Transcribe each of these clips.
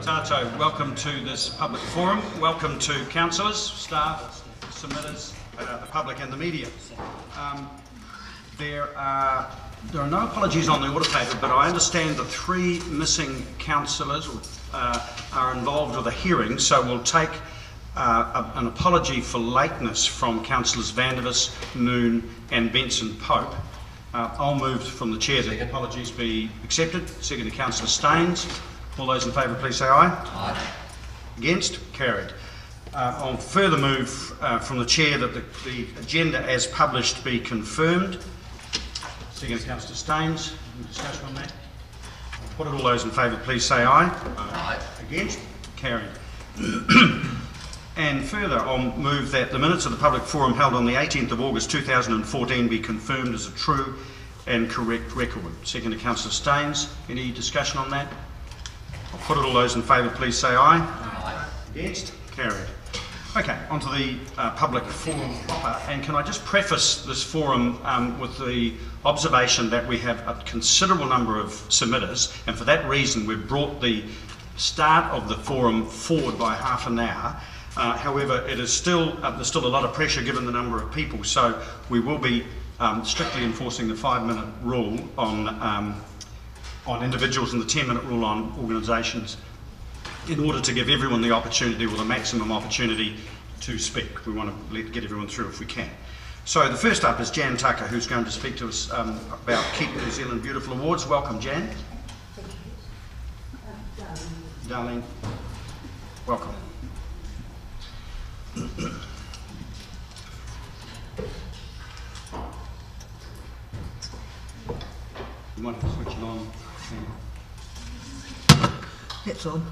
Tato, welcome to this public forum. Welcome to councillors, staff, submitters, the public and the media. There are no apologies on the order paper, but I understand the three missing councillors are involved with a hearing, so we'll take an apology for lateness from councillors Vandervis, Noon and Benson Pope. I'll move from the chair that apologies be accepted. Second to Councillor Staines. All those in favour please say aye. Aye. Against? Carried. I'll further move from the chair that the agenda as published be confirmed. Second to Councillor Staines. Any discussion on that? All those in favour please say aye. Aye. Against? Carried. And further, I'll move that the minutes of the public forum held on the 18th of August 2014 be confirmed as a true and correct record. Second to Councillor Staines. Any discussion on that? I'll put it all those in favour please say aye. Aye. Against? Carried. Okay, onto the public forum proper. And can I just preface this forum with the observation that we have a considerable number of submitters, and for that reason we've brought the start of the forum forward by half an hour. However, it is there's still a lot of pressure given the number of people, so we will be strictly enforcing the 5-minute rule on individuals and the 10-minute rule on organisations in order to give everyone the opportunity, or the maximum opportunity, to speak. We want to get everyone through if we can. So the first up is Jan Tucker, who's going to speak to us about Keep New Zealand Beautiful Awards. Welcome, Jan. Thank you. Darlene, welcome. You might have to switch it on. That's on.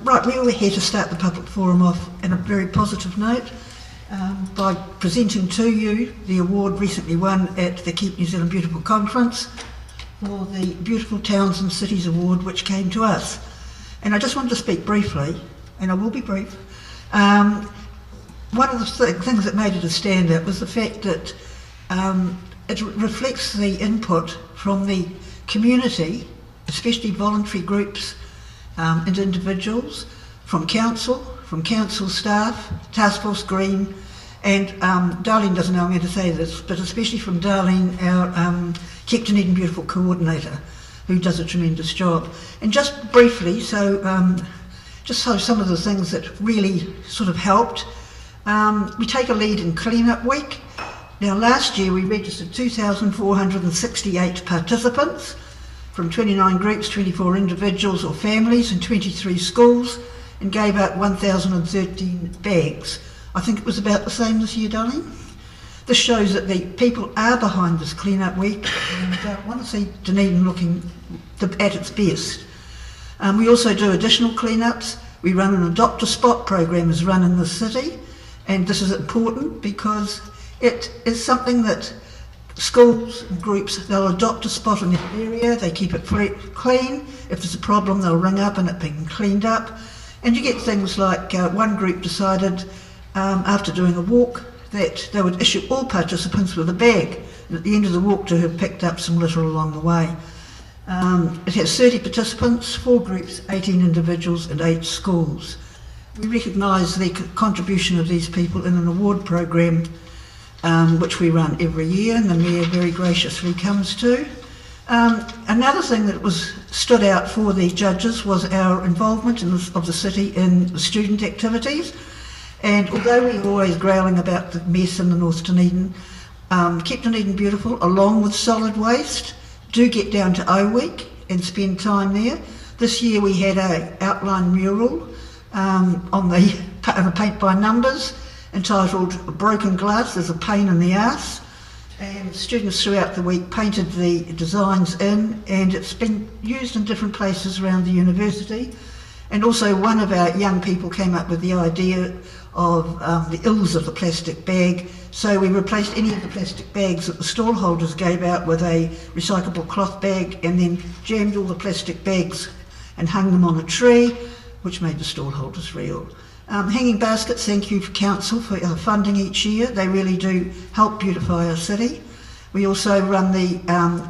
Right, we were here to start the public forum off on a very positive note by presenting to you the award recently won at the Keep New Zealand Beautiful Conference for the Beautiful Towns and Cities Award, which came to us. And I just wanted to speak briefly, and I will be brief. One of the things that made it a standout was the fact that it reflects the input from the community, especially voluntary groups and individuals, from council staff, Task Force Green, and Darlene doesn't know I'm going to say this, but especially from Darlene, our Keep Dunedin Beautiful coordinator, who does a tremendous job. And just briefly, so some of the things that really sort of helped. We take a lead in Clean-Up Week. Now last year we registered 2,468 participants from 29 groups, 24 individuals or families and 23 schools, and gave out 1,013 bags. I think it was about the same this year, darling. This shows that the people are behind this Clean-Up Week and want to see Dunedin looking at its best. We also do additional clean-ups. We run an Adopt a Spot program is run in the city, and this is important because it is something that schools and groups, they'll adopt a spot in their area, they keep it clean. If there's a problem, they'll ring up and it being cleaned up. And you get things like one group decided after doing a walk that they would issue all participants with a bag, and at the end of the walk to have picked up some litter along the way. It has 30 participants, 4 groups, 18 individuals and 8 schools. We recognise the contribution of these people in an award program which we run every year, and the Mayor very graciously comes to. Another thing that stood out for the judges was our involvement of the city in the student activities. And although we're always growling about the mess in the North Dunedin, Keep Dunedin Beautiful, along with solid waste, do get down to O Week and spend time there. This year we had an outline mural on the paint by numbers entitled Broken Glass, There's a Pain in the Arse, and students throughout the week painted the designs in, and it's been used in different places around the university. And also one of our young people came up with the idea of the ills of the plastic bag, so we replaced any of the plastic bags that the stall holders gave out with a recyclable cloth bag, and then jammed all the plastic bags and hung them on a tree, which made the stall holders real. Hanging baskets, thank you for council for funding each year. They really do help beautify our city. We also run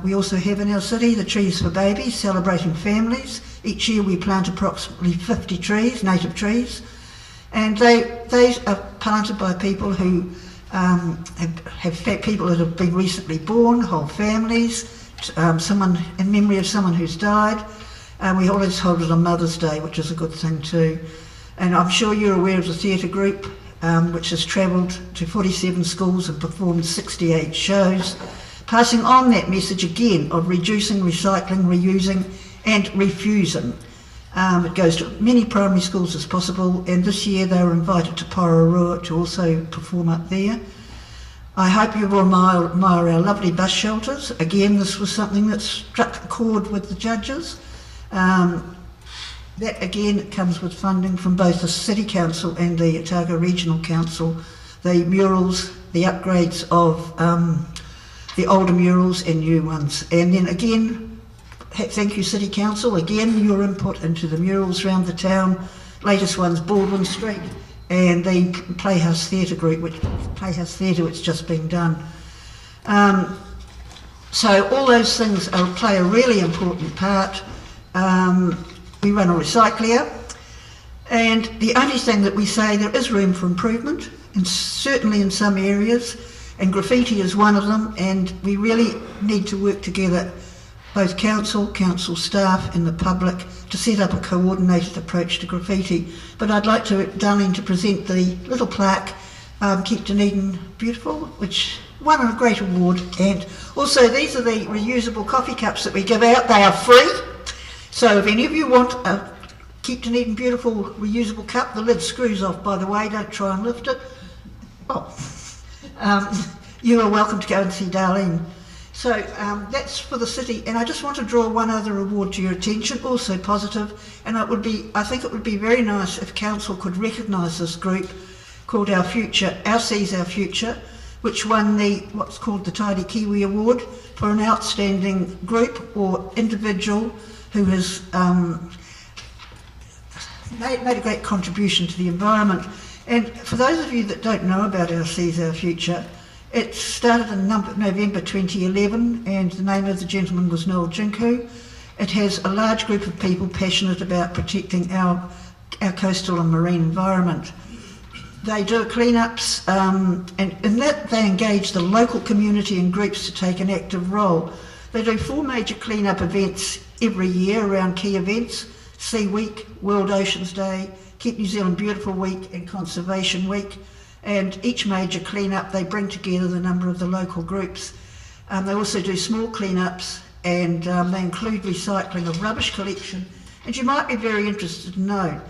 we also have in our city the Trees for Babies, celebrating families, Each year we plant approximately 50 trees, native trees, and they are planted by people who have people that have been recently born, whole families, someone in memory of someone who's died. We always hold it on Mother's Day, which is a good thing too. And I'm sure you're aware of the theatre group, which has travelled to 47 schools and performed 68 shows, passing on that message again of reducing, recycling, reusing and refusing. It goes to many primary schools as possible, and this year they were invited to Pororoa to also perform up there. I hope you will admire our lovely bus shelters. Again, this was something that struck a chord with the judges. That again comes with funding from both the City Council and the Otago Regional Council. The murals, the upgrades of the older murals and new ones. And then again, thank you City Council, again your input into the murals around the town. Latest one's Baldwin Street and the Playhouse Theatre group, Playhouse Theatre, which just been done. So all those things play a really important part. We run a recycler, and the only thing that we say, there is room for improvement, and certainly in some areas, and graffiti is one of them, and we really need to work together, both council staff and the public, to set up a coordinated approach to graffiti. But I'd like to, Darlene, to present the little plaque, Keep Dunedin Beautiful, which won a great award. And also these are the reusable coffee cups that we give out. They are free. So if any of you want a Keep Dunedin Beautiful reusable cup, the lid screws off, by the way, don't try and lift it. Oh, you are welcome to go and see Darlene. So that's for the city, and I just want to draw one other award to your attention, also positive, and I think it would be very nice if council could recognise this group called Our Future, Our Seas Our Future, which won what's called the Tidy Kiwi Award for an outstanding group or individual who has made a great contribution to the environment. And for those of you that don't know about Our Seas Our Future, it started in November 2011, and the name of the gentleman was Noel Jinku. It has a large group of people passionate about protecting our coastal and marine environment. They do cleanups, and in that they engage the local community and groups to take an active role. They do 4 major cleanup events every year around key events: Sea Week, World Oceans Day, Keep New Zealand Beautiful Week and Conservation Week. And each major cleanup, they bring together the number of the local groups. They also do small cleanups, and they include recycling of rubbish collection. And you might be very interested to know,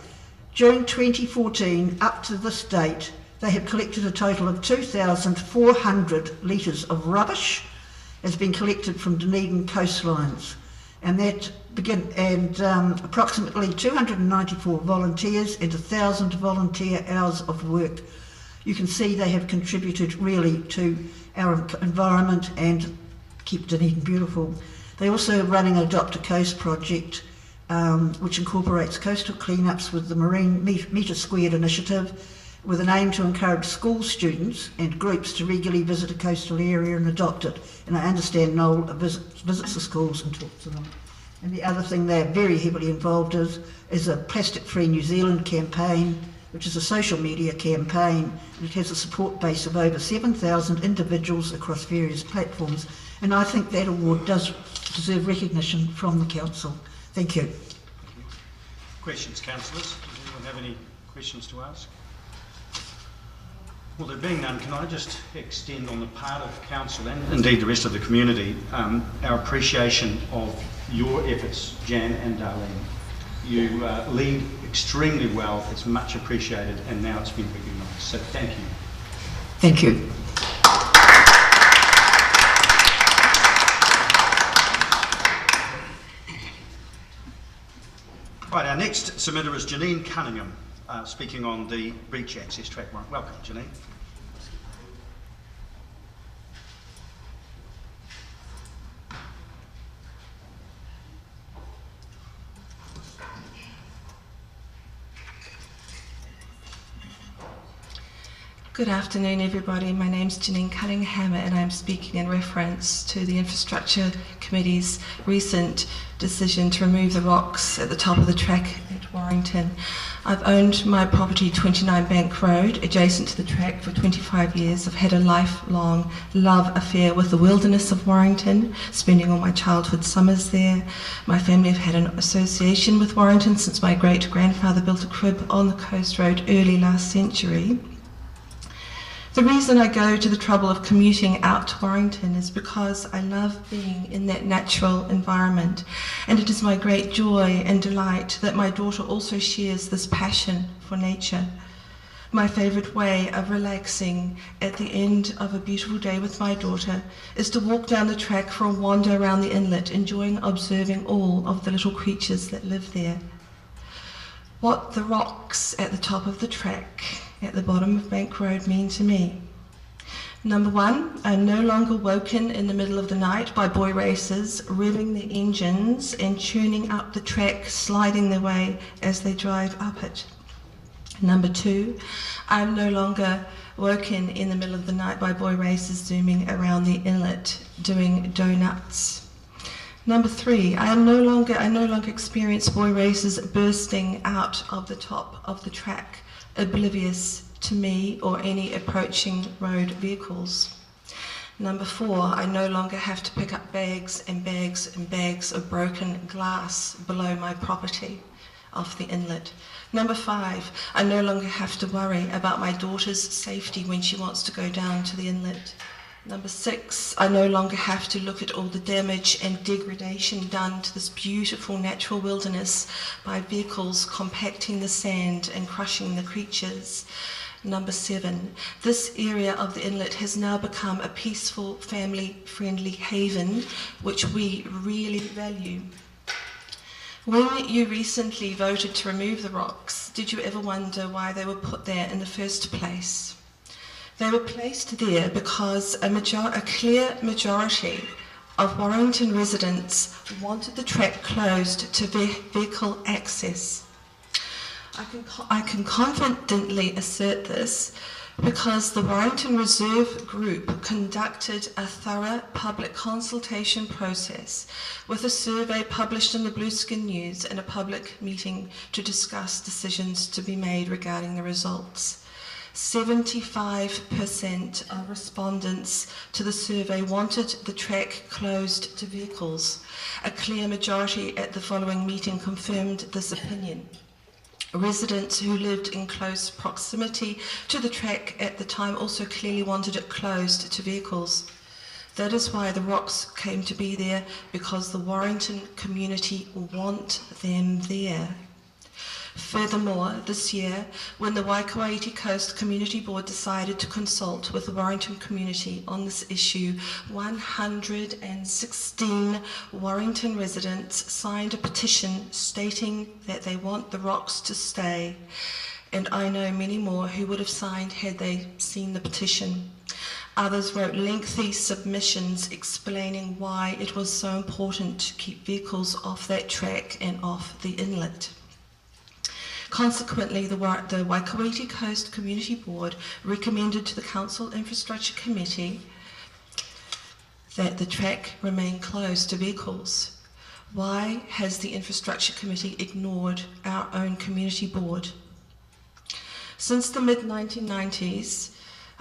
during 2014 up to this date, they have collected a total of 2,400 litres of rubbish has been collected from Dunedin coastlines, and that approximately 294 volunteers and 1,000 volunteer hours of work. You can see they have contributed really to our environment and Keep Dunedin Beautiful. They're also running a Adopt a Coast project, which incorporates coastal cleanups with the Marine Metre Squared initiative, with an aim to encourage school students and groups to regularly visit a coastal area and adopt it. And I understand Noel visits the schools and talks to them. And the other thing they're very heavily involved is a Plastic Free New Zealand campaign, which is a social media campaign, and it has a support base of over 7,000 individuals across various platforms. And I think that award does deserve recognition from the council. Thank you. Questions, councillors? Does anyone have any questions to ask? Well, there being none, can I just extend on the part of council and indeed the rest of the community our appreciation of your efforts, Jan and Darlene. You lead extremely well, it's much appreciated, and now it's been recognised. So thank you. Thank you. Right, our next submitter is Janine Cunningham, speaking on the Breach Access Track Warrant. Welcome, Janine. Good afternoon, everybody. My name's Janine Cunningham, and I'm speaking in reference to the Infrastructure Committee's recent decision to remove the rocks at the top of the track at Warrington. I've owned my property, 29 Bank Road, adjacent to the track, for 25 years. I've had a lifelong love affair with the wilderness of Warrington, spending all my childhood summers there. My family have had an association with Warrington since my great-grandfather built a crib on the coast road early last century. The reason I go to the trouble of commuting out to Warrington is because I love being in that natural environment, and it is my great joy and delight that my daughter also shares this passion for nature. My favourite way of relaxing at the end of a beautiful day with my daughter is to walk down the track for a wander around the inlet, enjoying observing all of the little creatures that live there. What the rocks at the top of the track at the bottom of Bank Road mean to me. Number one, I'm no longer woken in the middle of the night by boy racers revving their engines and tuning up the track, sliding their way as they drive up it. Number two, I'm no longer woken in the middle of the night by boy racers zooming around the inlet doing donuts. Number three, I no longer experience boy racers bursting out of the top of the track, oblivious to me or any approaching road vehicles. Number four, I no longer have to pick up bags and bags and bags of broken glass below my property off the inlet. Number five, I no longer have to worry about my daughter's safety when she wants to go down to the inlet. Number six, I no longer have to look at all the damage and degradation done to this beautiful natural wilderness by vehicles compacting the sand and crushing the creatures. Number seven, this area of the inlet has now become a peaceful, family-friendly haven, which we really value. When you recently voted to remove the rocks, did you ever wonder why they were put there in the first place? They were placed there because a clear majority of Warrington residents wanted the track closed to vehicle access. I can confidently assert this because the Warrington Reserve Group conducted a thorough public consultation process with a survey published in the Blueskin News and a public meeting to discuss decisions to be made regarding the results. 75% of respondents to the survey wanted the track closed to vehicles. A clear majority at the following meeting confirmed this opinion. Residents who lived in close proximity to the track at the time also clearly wanted it closed to vehicles. That is why the rocks came to be there, because the Warrington community want them there. Furthermore, this year, when the Waikato Coast Community Board decided to consult with the Warrington community on this issue, 116 Warrington residents signed a petition stating that they want the rocks to stay. And I know many more who would have signed had they seen the petition. Others wrote lengthy submissions explaining why it was so important to keep vehicles off that track and off the inlet. Consequently, the Waikato Coast Community Board recommended to the Council Infrastructure Committee that the track remain closed to vehicles. Why has the Infrastructure Committee ignored our own community board? Since the mid-1990s,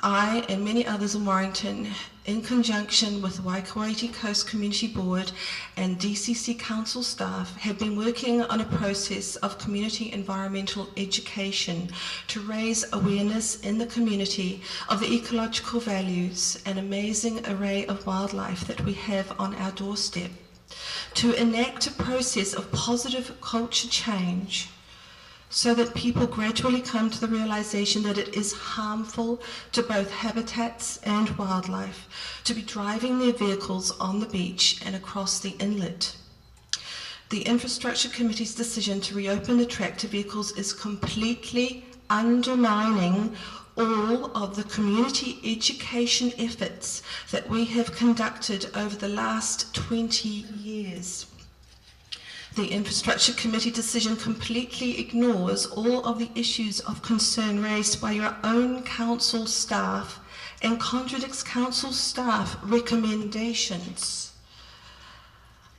I and many others in Warrington, in conjunction with the Waikato Coast Community Board and DCC Council staff, have been working on a process of community environmental education to raise awareness in the community of the ecological values and amazing array of wildlife that we have on our doorstep, to enact a process of positive culture change, so that people gradually come to the realization that it is harmful to both habitats and wildlife to be driving their vehicles on the beach and across the inlet. The Infrastructure Committee's decision to reopen the track to vehicles is completely undermining all of the community education efforts that we have conducted over the last 20 years. The Infrastructure Committee decision completely ignores all of the issues of concern raised by your own council staff and contradicts council staff recommendations.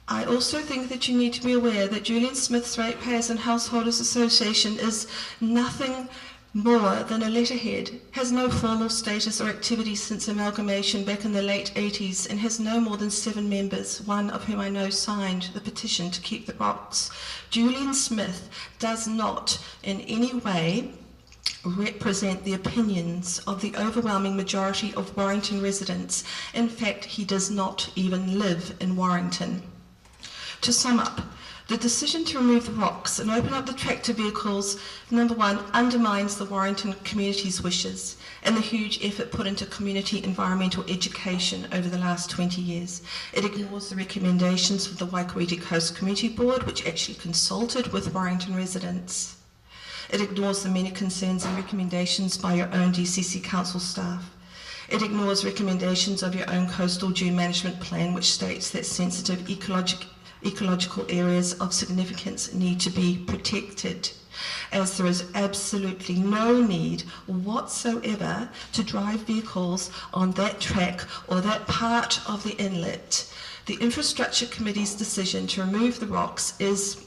I also think that you need to be aware that Julian Smith's Ratepayers and Householders Association is nothing more than a letterhead, has no formal status or activity since amalgamation back in the late 80s, and has no more than 7 members, one of whom I know signed the petition to keep the rocks. Julian Smith does not in any way represent the opinions of the overwhelming majority of Warrington residents. In fact, he does not even live in Warrington. To sum up, the decision to remove the rocks and open up the track to vehicles, number one, undermines the Warrington community's wishes and the huge effort put into community environmental education over the last 20 years. It ignores the recommendations of the Waikaremoana Coast Community Board, which actually consulted with Warrington residents. It ignores the many concerns and recommendations by your own DCC council staff. It ignores recommendations of your own coastal dune management plan, which states that sensitive ecological areas of significance need to be protected, as there is absolutely no need whatsoever to drive vehicles on that track or that part of the inlet. The Infrastructure Committee's decision to remove the rocks is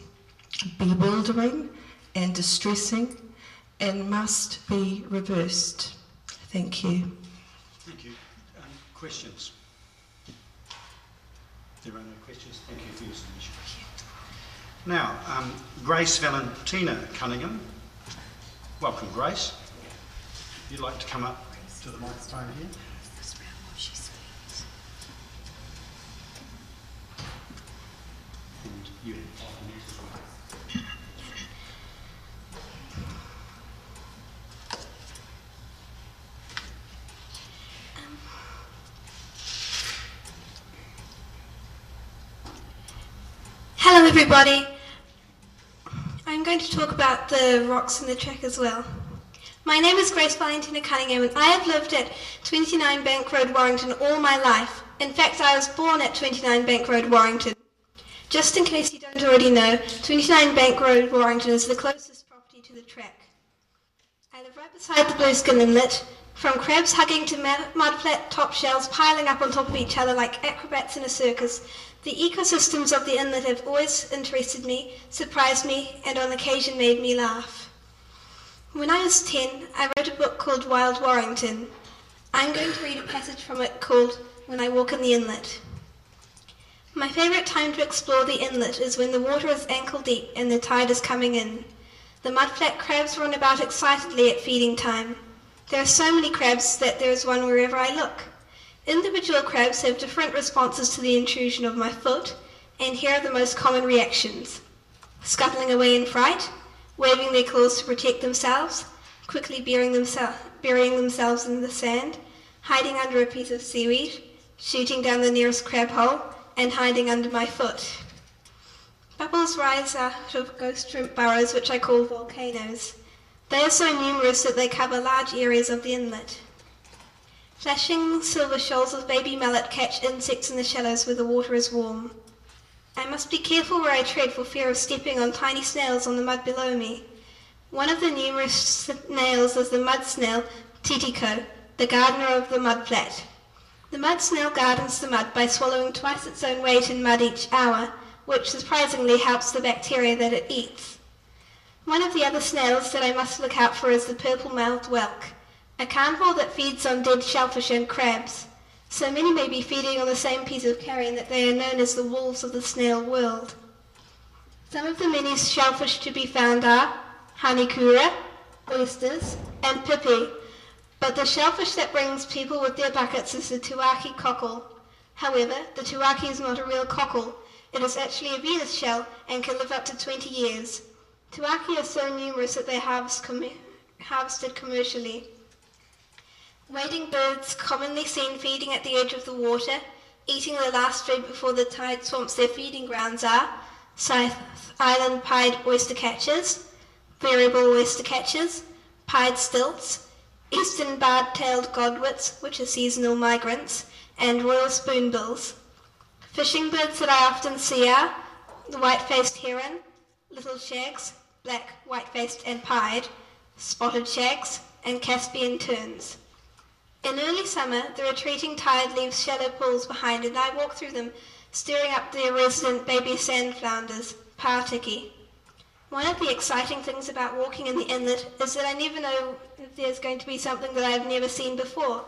bewildering and distressing and must be reversed. Thank you. Thank you. Questions? There are no questions. Thank you for your submission. Now, Grace Valentina Cunningham. Welcome, Grace. You'd like to come up to the microphone here? And you have 5 minutes as well. Hello everybody. I'm going to talk about the rocks in the track as well. My name is Grace Valentina Cunningham and I have lived at 29 Bank Road, Warrington all my life. In fact, I was born at 29 Bank Road, Warrington. Just in case you don't already know, 29 Bank Road, Warrington is the closest property to the track. I live right beside the Blueskin Inlet, from crabs hugging to mudflat top shells piling up on top of each other like acrobats in a circus. The ecosystems of the inlet have always interested me, surprised me, and on occasion made me laugh. When I was 10, I wrote a book called Wild Warrington. I'm going to read a passage from it called When I Walk in the Inlet. My favourite time to explore the inlet is when the water is ankle deep and the tide is coming in. The mudflat crabs run about excitedly at feeding time. There are so many crabs that there is one wherever I look. Individual crabs have different responses to the intrusion of my foot, and here are the most common reactions. Scuttling away in fright, waving their claws to protect themselves, quickly burying themselves in the sand, hiding under a piece of seaweed, shooting down the nearest crab hole, and hiding under my foot. Bubbles rise out of ghost shrimp burrows, which I call volcanoes. They are so numerous that they cover large areas of the inlet. Flashing silver shoals of baby mullet catch insects in the shallows where the water is warm. I must be careful where I tread for fear of stepping on tiny snails on the mud below me. One of the numerous snails is the mud snail, Titico, the gardener of the mudflat. The mud snail gardens the mud by swallowing twice its own weight in mud each hour, which surprisingly helps the bacteria that it eats. One of the other snails that I must look out for is the purple-mouthed whelk, a carnivore that feeds on dead shellfish and crabs. So many may be feeding on the same piece of carrion that they are known as the wolves of the snail world. Some of the many shellfish to be found are hanikura, oysters, and pipi, but the shellfish that brings people with their buckets is the tuaki cockle. However, the tuaki is not a real cockle. It is actually a Venus shell and can live up to 20 years. Tuaki are so numerous that they are harvested commercially. Wading birds commonly seen feeding at the edge of the water, eating the last food before the tide swamps their feeding grounds are South Island pied oystercatchers, variable oystercatchers, pied stilts, eastern barred-tailed godwits, which are seasonal migrants, and royal spoonbills. Fishing birds that I often see are the white-faced heron, little shags, black, white-faced and pied, spotted shags, and Caspian terns. In early summer, the retreating tide leaves shallow pools behind, and I walk through them, stirring up the resident baby sand flounders, paatiki. One of the exciting things about walking in the inlet is that I never know if there's going to be something that I've never seen before.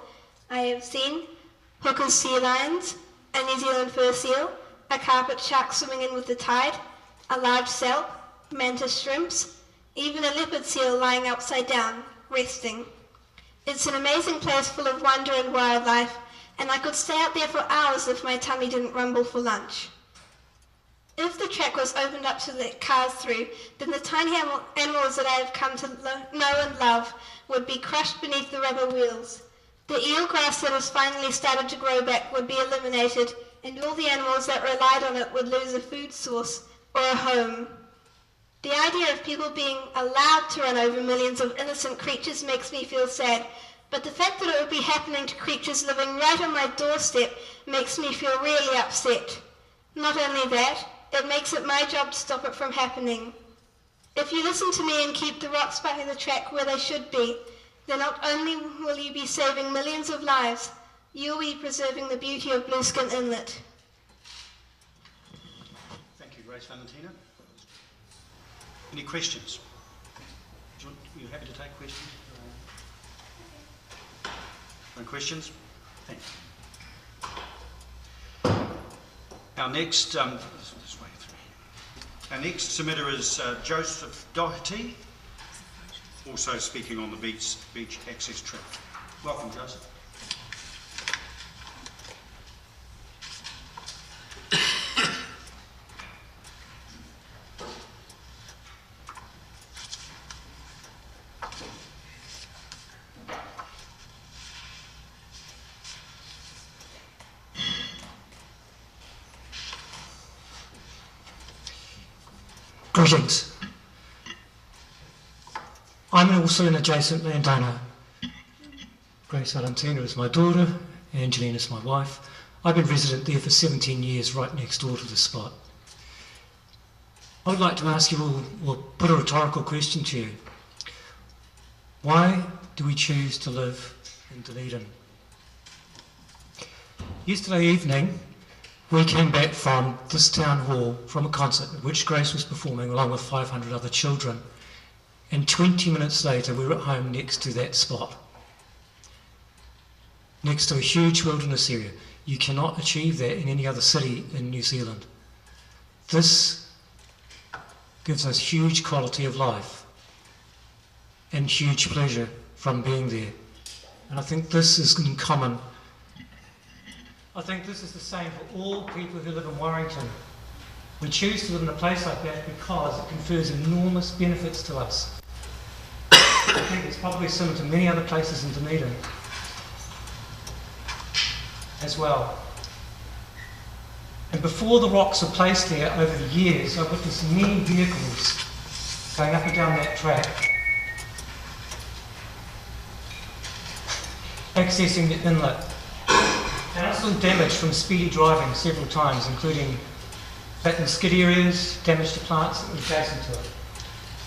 I have seen Hooker's sea lions, a New Zealand fur seal, a carpet shark swimming in with the tide, a large salp, mantis shrimps, even a leopard seal lying upside down, resting. It's an amazing place full of wonder and wildlife, and I could stay out there for hours if my tummy didn't rumble for lunch. If the track was opened up to let cars through, then the tiny animals that I have come to know and love would be crushed beneath the rubber wheels. The eelgrass that has finally started to grow back would be eliminated, and all the animals that relied on it would lose a food source or a home. The idea of people being allowed to run over millions of innocent creatures makes me feel sad, but the fact that it would be happening to creatures living right on my doorstep makes me feel really upset. Not only that, it makes it my job to stop it from happening. If you listen to me and keep the rocks by the track where they should be, then not only will you be saving millions of lives, you'll be preserving the beauty of Blueskin Inlet. Thank you, Grace Valentina. Any questions? Are you happy to take questions? No questions? Thanks. Our next, this way through. Our next submitter is Joseph Doherty, also speaking on the beach access track. Welcome, Joseph. Greetings. I'm also an adjacent landowner. Grace Valentina is my daughter, Angelina is my wife. I've been resident there for 17 years, right next door to the spot. I would like to ask you all, or put a rhetorical question to you. Why do we choose to live in Dunedin? Yesterday evening, we came back from this town hall from a concert at which Grace was performing along with 500 other children. And 20 minutes later, we were at home next to that spot, next to a huge wilderness area. You cannot achieve that in any other city in New Zealand. This gives us huge quality of life and huge pleasure from being there. And I think this is in common. I think this is the same for all people who live in Warrington. We choose to live in a place like that because it confers enormous benefits to us. I think it's probably similar to many other places in Dunedin as well. And before the rocks were placed there over the years, I witnessed many vehicles going up and down that track, accessing the inlet. And I saw damage from speedy driving several times, including flattened skid areas, damage to plants that were adjacent to it.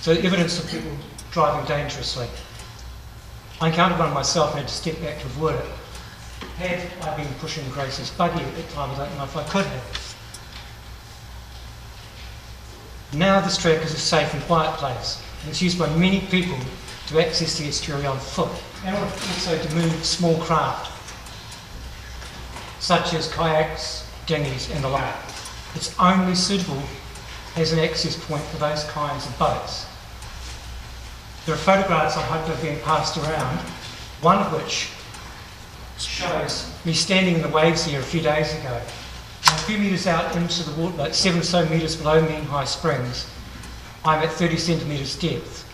So evidence of people driving dangerously. I encountered one myself and had to step back to avoid it. Had I been pushing Grace's buggy at that time, I don't know if I could have. Now this track is a safe and quiet place, and it's used by many people to access the estuary on foot, and also to move small craft, such as kayaks, dinghies and the like. It's only suitable as an access point for those kinds of boats. There are photographs I hope are being passed around, one of which shows me standing in the waves here a few days ago. And a few metres out into the water, like 7 or so metres below mean high springs, I'm at 30 centimetres depth.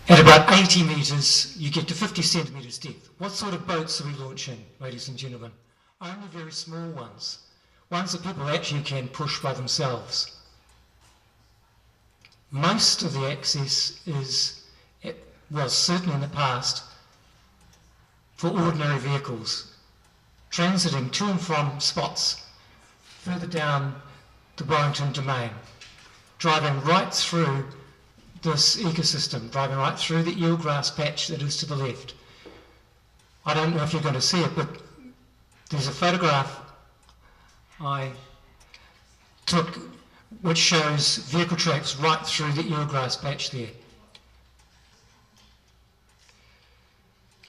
At about 80 metres, you get to 50 centimetres depth. What sort of boats are we launching, ladies and gentlemen? Only very small ones. Ones that people actually can push by themselves. Most of the access was certainly in the past, for ordinary vehicles transiting to and from spots further down the Warrington Domain, driving right through this ecosystem, driving right through the eelgrass patch that is to the left. I don't know if you're going to see it, but there's a photograph I took which shows vehicle tracks right through the eelgrass patch there.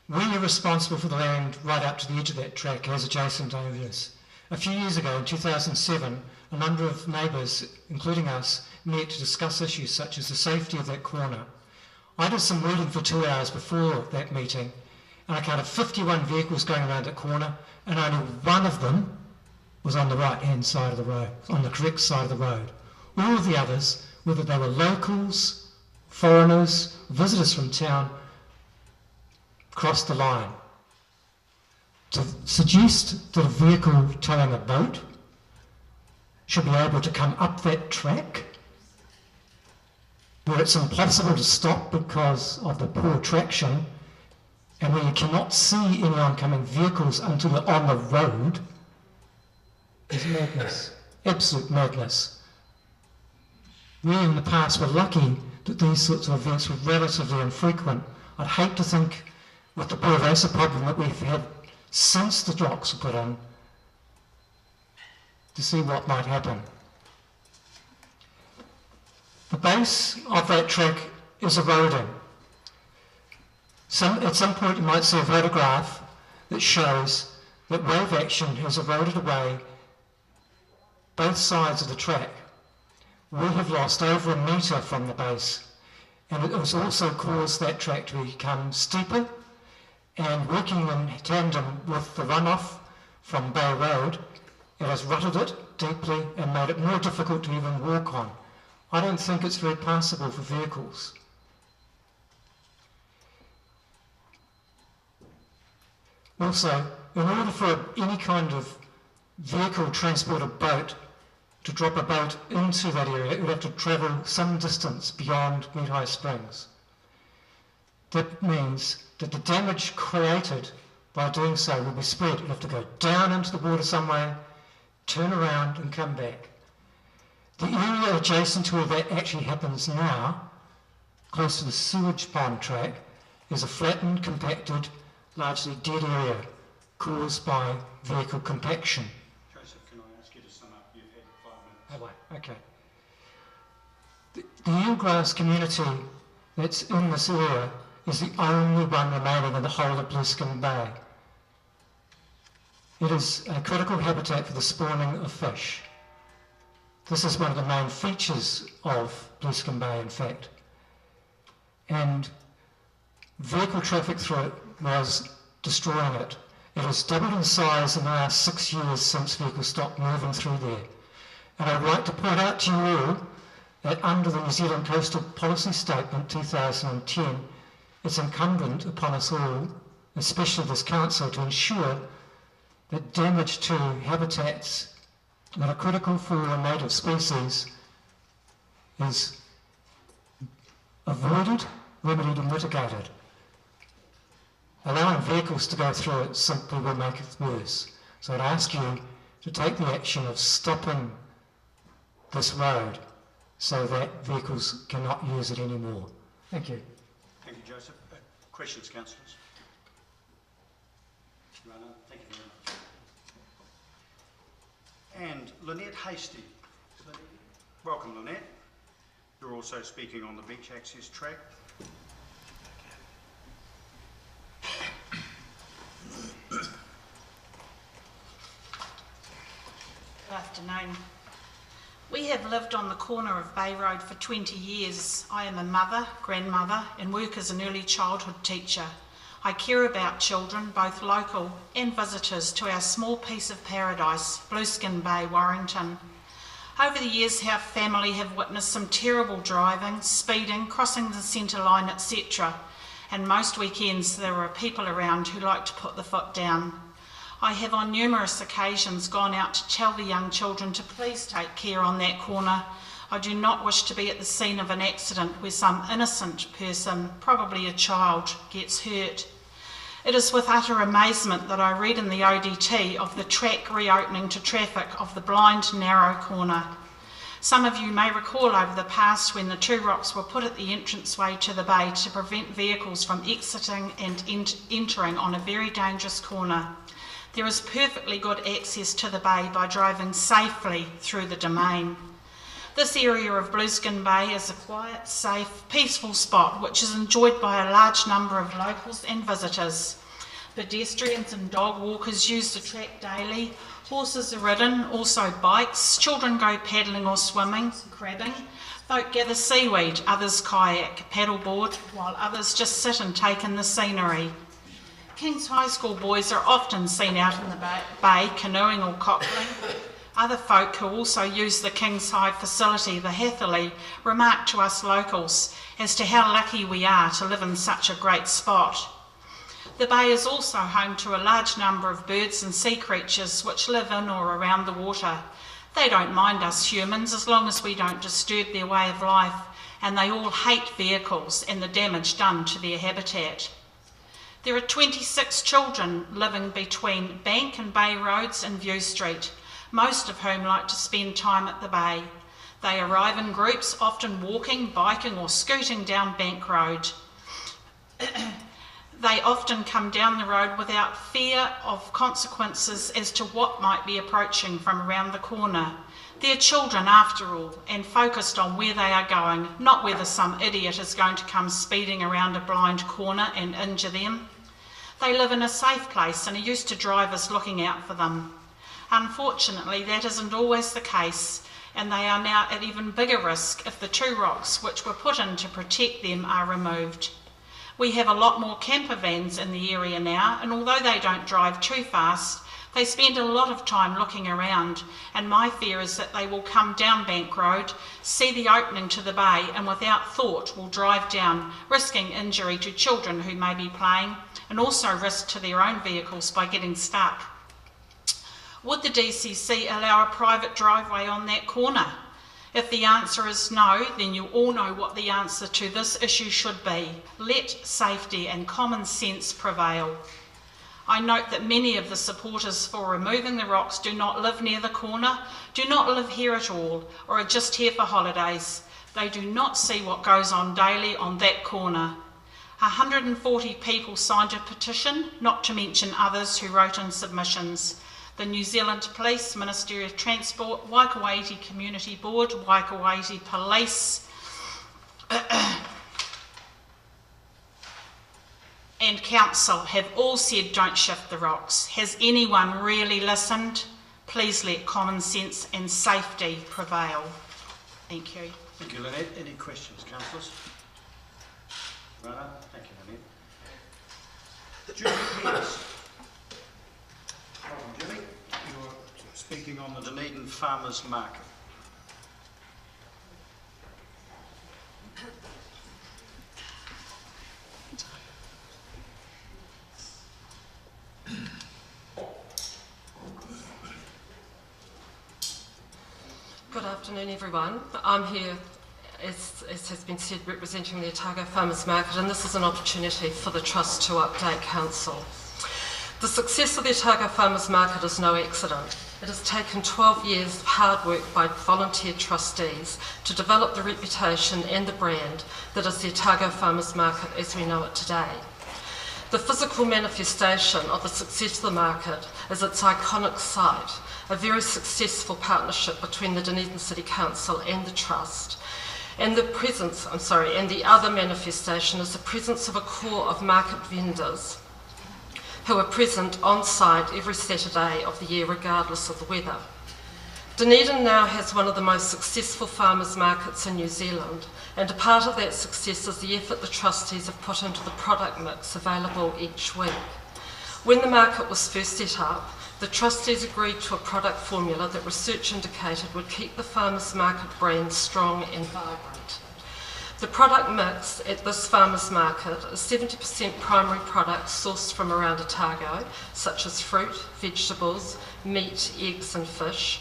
We are responsible for the land right up to the edge of that track as adjacent owners. A few years ago, in 2007, a number of neighbours, including us, met to discuss issues such as the safety of that corner. I did some reading for 2 hours before that meeting, and I counted 51 vehicles going around that corner, and only one of them was on the right-hand side of the road, on the correct side of the road. All of the others, whether they were locals, foreigners, visitors from town, crossed the line. To suggest that a vehicle towing a boat should be able to come up that track where it's impossible to stop because of the poor traction and where you cannot see any oncoming vehicles until they're on the road is madness, absolute madness. We in the past were lucky that these sorts of events were relatively infrequent. I'd hate to think with the poor Vasa problem that we've had since the docks were put in to see what might happen. The base of that track is eroding. At some point you might see a photograph that shows that wave action has eroded away both sides of the track. We have lost over a metre from the base, and it has also caused that track to become steeper, and working in tandem with the runoff from Bay Road, it has rutted it deeply and made it more difficult to even walk on. I don't think it's very passable for vehicles. Also, in order for any kind of vehicle, transport, a boat, to drop a boat into that area, it would have to travel some distance beyond Mead High Springs. That means that the damage created by doing so will be spread. It would have to go down into the water some way, turn around and come back. The area adjacent to where that actually happens now, close to the sewage pond track, is a flattened, compacted, largely dead area caused by vehicle compaction. Joseph, can I ask you to sum up? You've had 5 minutes. Oh, wait, okay. The eelgrass community that's in this area is the only one remaining in the whole of Blueskin Bay. It is a critical habitat for the spawning of fish. This is one of the main features of Blueskin Bay, in fact. And vehicle traffic through it was destroying it. It has doubled in size in the last 6 years since vehicles stopped moving through there. And I'd like to point out to you all that under the New Zealand Coastal Policy Statement 2010, it's incumbent upon us all, especially this council, to ensure that damage to habitats that are critical for native species is avoided, remedied and mitigated. Allowing vehicles to go through it simply will make it worse. So I'd ask you to take the action of stopping this road so that vehicles cannot use it anymore. Thank you. Thank you, Joseph. Questions, councillors? No, thank you very much. And Lynette Hasty. Welcome, Lynette. You're also speaking on the beach access track. Good afternoon. We have lived on the corner of Bay Road for 20 years. I am a mother, grandmother, and work as an early childhood teacher. I care about children, both local and visitors, to our small piece of paradise, Blueskin Bay, Warrington. Over the years, our family have witnessed some terrible driving, speeding, crossing the centre line, etc. And most weekends there are people around who like to put the foot down. I have on numerous occasions gone out to tell the young children to please take care on that corner. I do not wish to be at the scene of an accident where some innocent person, probably a child, gets hurt. It is with utter amazement that I read in the ODT of the track reopening to traffic of the blind, narrow corner. Some of you may recall over the past when the two rocks were put at the entranceway to the bay to prevent vehicles from exiting and entering on a very dangerous corner. There is perfectly good access to the bay by driving safely through the domain. This area of Blueskin Bay is a quiet, safe, peaceful spot which is enjoyed by a large number of locals and visitors. Pedestrians and dog walkers use the track daily. Horses are ridden, also bikes. Children go paddling or swimming, crabbing. Folk gather seaweed, others kayak, paddleboard, while others just sit and take in the scenery. King's High School boys are often seen out in the bay canoeing or cockling. Other folk who also use the King's High facility, the Hatherley, remark to us locals as to how lucky we are to live in such a great spot. The bay is also home to a large number of birds and sea creatures which live in or around the water. They don't mind us humans as long as we don't disturb their way of life, and they all hate vehicles and the damage done to their habitat. There are 26 children living between Bank and Bay Roads and View Street, most of whom like to spend time at the bay. They arrive in groups, often walking, biking or scooting down Bank Road. They often come down the road without fear of consequences as to what might be approaching from around the corner. They're children after all, and focused on where they are going, not whether some idiot is going to come speeding around a blind corner and injure them. They live in a safe place and are used to drivers looking out for them. Unfortunately, that isn't always the case, and they are now at even bigger risk if the two rocks which were put in to protect them are removed. We have a lot more camper vans in the area now, and although they don't drive too fast, they spend a lot of time looking around, and my fear is that they will come down Bank Road, see the opening to the bay, and without thought will drive down, risking injury to children who may be playing, and also risk to their own vehicles by getting stuck. Would the DCC allow a private driveway on that corner? If the answer is no, then you all know what the answer to this issue should be. Let safety and common sense prevail. I note that many of the supporters for removing the rocks do not live near the corner, do not live here at all, or are just here for holidays. They do not see what goes on daily on that corner. 140 people signed a petition, not to mention others who wrote in submissions. The New Zealand Police, Ministry of Transport, Waikawaiti Community Board, Waikawaiti Police and Council have all said don't shift the rocks. Has anyone really listened? Please let common sense and safety prevail. Thank you. Thank you, Lynette. Any questions, councillors? Right. Thank you, Lynette. Julie Peters. Welcome, Julie. You're speaking on the Dunedin Farmers Market. Good afternoon, everyone. I'm here, as has been said, representing the Otago Farmers Market, and this is an opportunity for the Trust to update Council. The success of the Otago Farmers Market is no accident. It has taken 12 years of hard work by volunteer trustees to develop the reputation and the brand that is the Otago Farmers Market as we know it today. The physical manifestation of the success of the market is its iconic site, a very successful partnership between the Dunedin City Council and the Trust. And the other manifestation is the presence of a core of market vendors who are present on site every Saturday of the year regardless of the weather. Dunedin now has one of the most successful farmers markets in New Zealand, and a part of that success is the effort the trustees have put into the product mix available each week. When the market was first set up, the trustees agreed to a product formula that research indicated would keep the farmers market brand strong and vibrant. The product mix at this farmers market is 70% primary products sourced from around Otago, such as fruit, vegetables, meat, eggs and fish,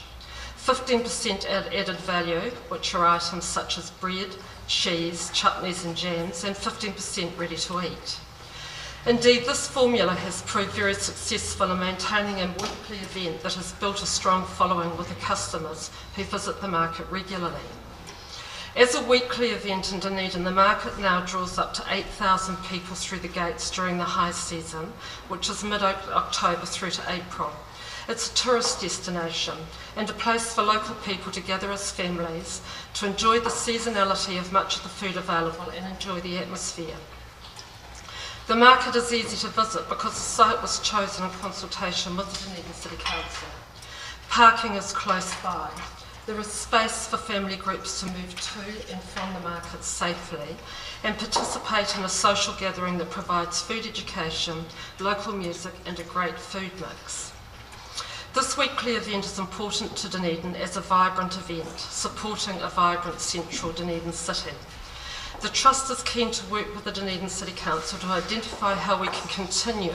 15% added value, which are items such as bread, cheese, chutneys and jams, and 15% ready to eat. Indeed, this formula has proved very successful in maintaining a weekly event that has built a strong following with the customers who visit the market regularly. As a weekly event in Dunedin, the market now draws up to 8,000 people through the gates during the high season, which is mid-October through to April. It's a tourist destination and a place for local people to gather as families to enjoy the seasonality of much of the food available and enjoy the atmosphere. The market is easy to visit because the site was chosen in consultation with the Dunedin City Council. Parking is close by. There is space for family groups to move to and from the market safely and participate in a social gathering that provides food education, local music and a great food mix. This weekly event is important to Dunedin as a vibrant event, supporting a vibrant central Dunedin city. The Trust is keen to work with the Dunedin City Council to identify how we can continue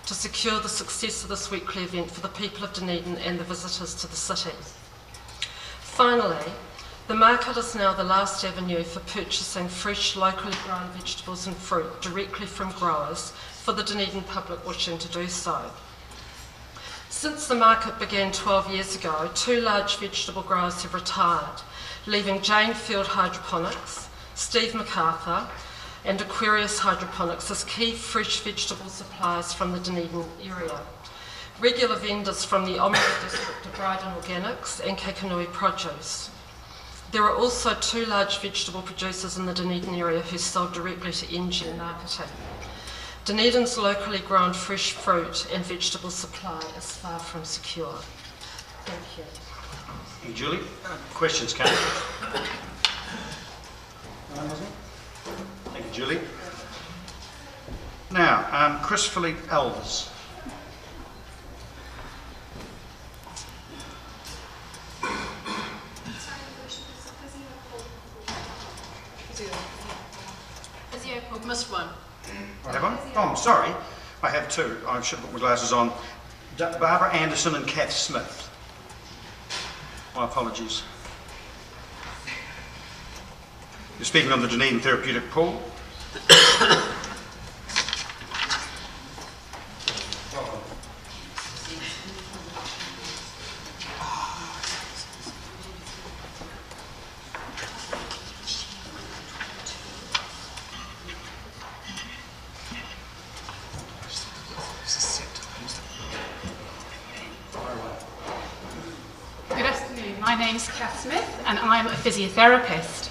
to secure the success of this weekly event for the people of Dunedin and the visitors to the city. Finally, the market is now the last avenue for purchasing fresh, locally grown vegetables and fruit directly from growers for the Dunedin public wishing to do so. Since the market began 12 years ago, 2 large vegetable growers have retired, leaving Jane Field Hydroponics, Steve MacArthur and Aquarius Hydroponics as key fresh vegetable suppliers from the Dunedin area. Regular vendors from the Omni district of Dryden Organics and Kekanui Produce. There are also 2 large vegetable producers in the Dunedin area who sold directly to NG Marketing. Dunedin's locally grown fresh fruit and vegetable supply is far from secure. Thank you. Thank you, Julie. Questions, Councillor? Thank you, Julie. Now, Chris Philippe Elvis. We've missed one. Have I? Oh, I'm sorry. I have 2. I should put my glasses on. Barbara Anderson and Kath Smith. My apologies. You're speaking on the Dunedin Therapeutic Pool. Good afternoon, my name's Kath Smith and I'm a physiotherapist.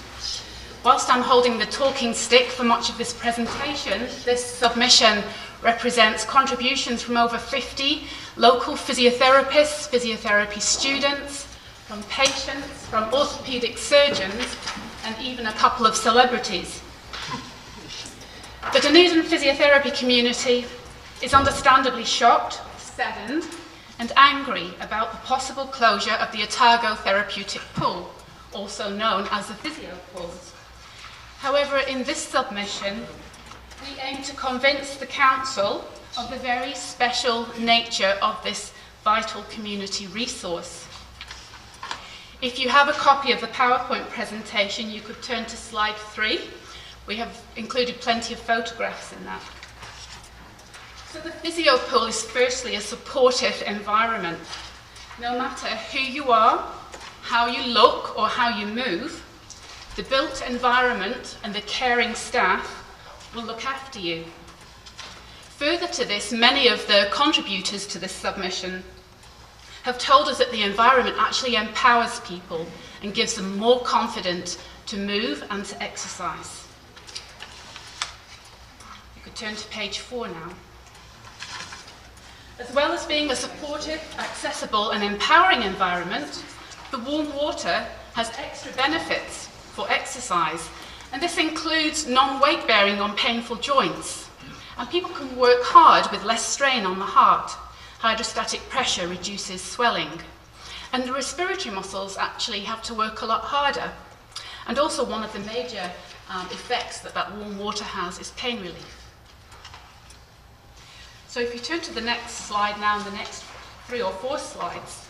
Whilst I'm holding the talking stick for much of this presentation, this submission represents contributions from over 50 local physiotherapists, physiotherapy students, from patients, from orthopaedic surgeons and even a couple of celebrities. The Dunedin physiotherapy community is understandably shocked, saddened and angry about the possible closure of the Otago Therapeutic Pool, also known as the Physio Pool. However, in this submission, we aim to convince the Council of the very special nature of this vital community resource. If you have a copy of the PowerPoint presentation, you could turn to slide 3. We have included plenty of photographs in that. So the Physio Pool is firstly a supportive environment. No matter who you are, how you look or how you move, the built environment and the caring staff will look after you. Further to this, many of the contributors to this submission have told us that the environment actually empowers people and gives them more confidence to move and to exercise. You could turn to page 4 now. As well as being a supportive, accessible and empowering environment, the warm water has extra benefits for exercise, and this includes non-weight bearing on painful joints, and people can work hard with less strain on the heart. Hydrostatic pressure reduces swelling, and the respiratory muscles actually have to work a lot harder. And also one of the major effects that warm water has is pain relief. So if you turn to the next slide now, the next 3 or 4 slides,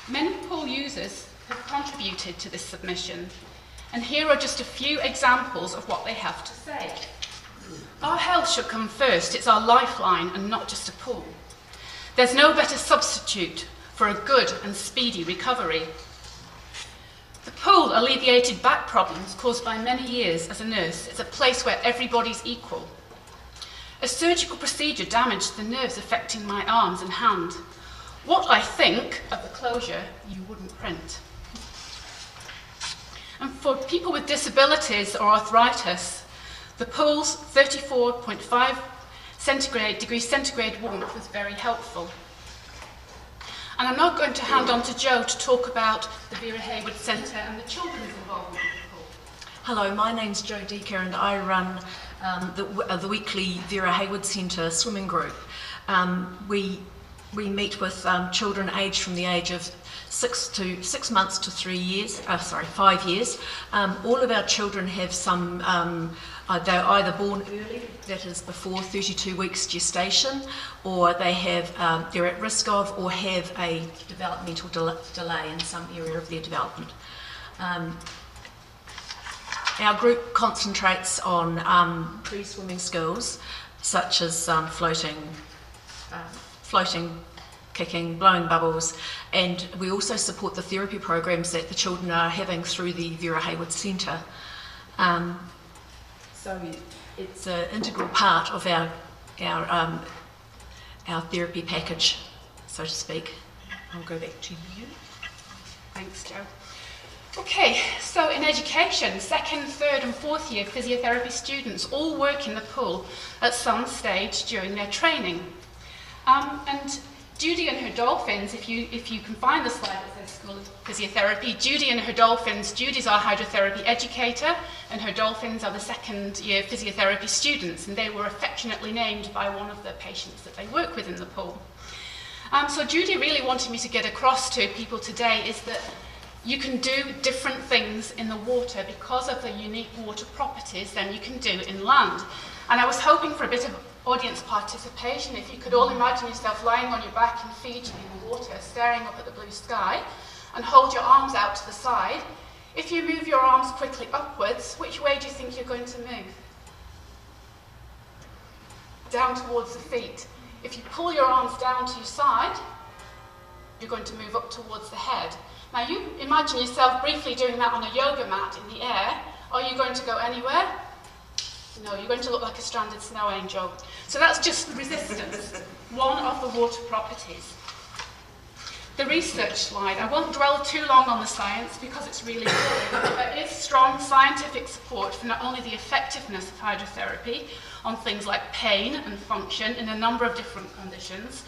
many pool users have contributed to this submission, and here are just a few examples of what they have to say. Our health should come first. It's our lifeline and not just a pool. There's no better substitute for a good and speedy recovery. The pool alleviated back problems caused by many years as a nurse. It's a place where everybody's equal. A surgical procedure damaged the nerves affecting my arms and hand. What I think of the closure, you wouldn't print. And for people with disabilities or arthritis, the pool's 34.5 degrees centigrade warmth was very helpful. And I'm now going to hand on to Jo to talk about the Vera Hayward Centre and the children's involvement in the pool. Hello, my name's Jo Deaker and I run the weekly Vera Hayward Centre swimming group. We meet with children aged from the age of 6 months to 5 years. All of our children have some, they're either born early, that is before 32 weeks gestation, or they have, they're at risk of or have a developmental delay in some area of their development. Our group concentrates on pre-swimming skills such as floating, kicking, blowing bubbles, and we also support the therapy programs that the children are having through the Vera Hayward Centre. So it's an integral part of our therapy package, so to speak. I'll go back to you. Thanks, Jo. Okay, so in education, 2nd, 3rd and 4th year physiotherapy students all work in the pool at some stage during their training. And Judy and her dolphins, if you can find the slide that says School of Physiotherapy, Judy and her dolphins, Judy's our hydrotherapy educator and her dolphins are the 2nd year physiotherapy students, and they were affectionately named by one of the patients that they work with in the pool. So Judy really wanted me to get across to people today is that you can do different things in the water because of the unique water properties than you can do in land. And I was hoping for a bit of audience participation. If you could all imagine yourself lying on your back in Fiji in the water, staring up at the blue sky, and hold your arms out to the side. If you move your arms quickly upwards, which way do you think you're going to move? Down towards the feet. If you pull your arms down to your side, you're going to move up towards the head. Now you imagine yourself briefly doing that on a yoga mat in the air. Are you going to go anywhere? No, you're going to look like a stranded snow angel. So that's just resistance, one of the water properties. The research slide, I won't dwell too long on the science because it's really boring. There is strong scientific support for not only the effectiveness of hydrotherapy on things like pain and function in a number of different conditions,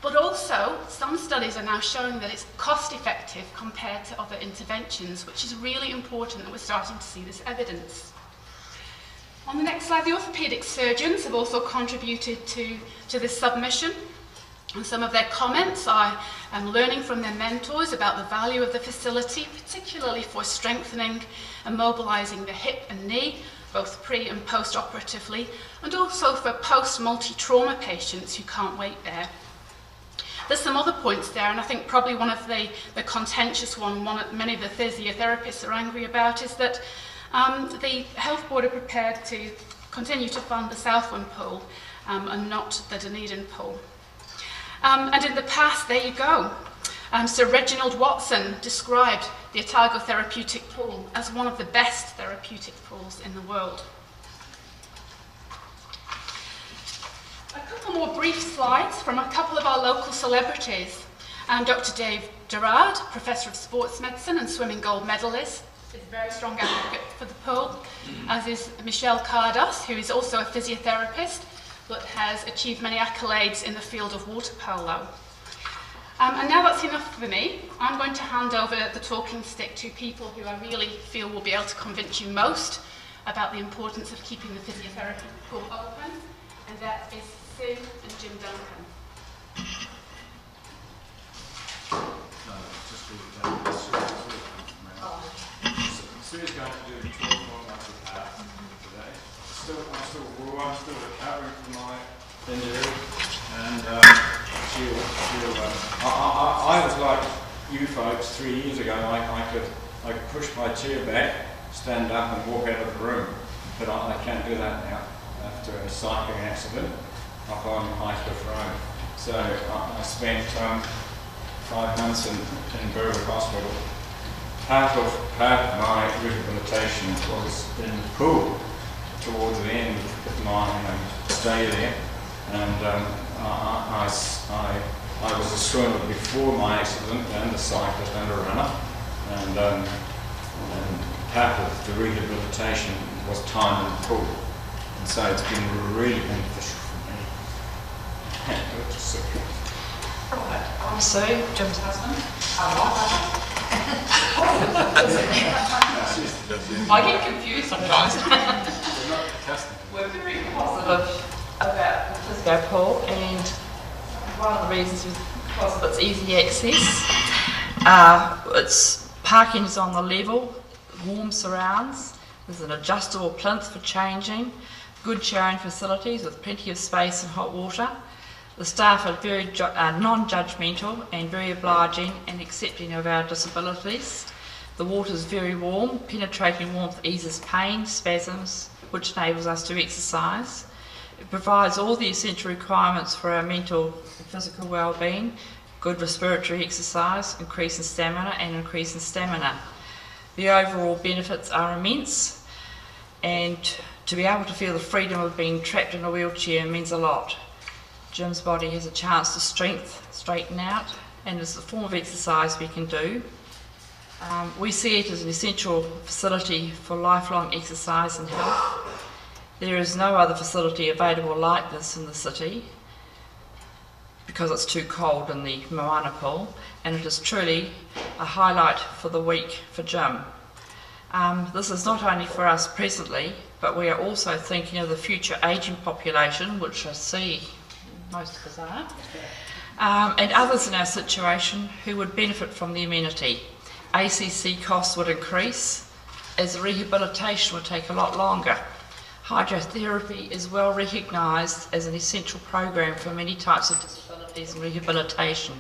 but also some studies are now showing that it's cost effective compared to other interventions, which is really important that we're starting to see this evidence. On the next slide, the orthopaedic surgeons have also contributed to this submission. And some of their comments are learning from their mentors about the value of the facility, particularly for strengthening and mobilising the hip and knee, both pre and post-operatively, and also for post-multi-trauma patients who can't wait there. There's some other points there, and I think probably one of the contentious one that many of the physiotherapists are angry about is that the Health Board are prepared to continue to fund the Southland pool and not the Dunedin pool. And in the past, there you go. Sir Reginald Watson described the Otago therapeutic pool as one of the best therapeutic pools in the world. A couple more brief slides from a couple of our local celebrities. Dr. Dave Gerard, Professor of Sports Medicine and swimming gold medalist, is a very strong advocate for the pool, as is Michelle Cardos, who is also a physiotherapist, but has achieved many accolades in the field of water polo. And now that's enough for me. I'm going to hand over the talking stick to people who I really feel will be able to convince you most about the importance of keeping the physiotherapy pool open, and that is Sue and Jim Duncan. Sue's going to do the 12 months of that today. I'm still recovering from my injury, and I was like you folks 3 years ago. I could push my chair back, stand up, and walk out of the room, but I can't do that now. after a cycling accident up on Highcliffe Road. So I spent 5 months in Berwick Hospital. Part of my rehabilitation was in the pool towards the end of my stay there, and I was a swimmer before my accident and a cyclist and a runner, and part of the rehabilitation was time in the pool, and so it's been really beneficial for me. Right, I'm Sue, Jim's husband. I get confused sometimes. We're very positive about the physio pool, and one of the reasons is because of its easy access. Its parking is on the level, warm surrounds, there's an adjustable plinth for changing, good showering facilities with plenty of space and hot water. The staff are very non-judgmental and very obliging and accepting of our disabilities. The water is very warm, penetrating warmth eases pain, spasms, which enables us to exercise. It provides all the essential requirements for our mental and physical well-being, good respiratory exercise, increase in stamina and increase in stamina. The overall benefits are immense, and to be able to feel the freedom of being trapped in a wheelchair means a lot. Jim's body has a chance to straighten out, and it's a form of exercise we can do. We see it as an essential facility for lifelong exercise and health. There is no other facility available like this in the city because it's too cold in the Moana pool, and it is truly a highlight for the week for Jim. This is not only for us presently, but we are also thinking of the future ageing population, which I see most of us are, and others in our situation who would benefit from the amenity. ACC costs would increase as the rehabilitation would take a lot longer. Hydrotherapy is well recognised as an essential program for many types of disabilities and rehabilitation.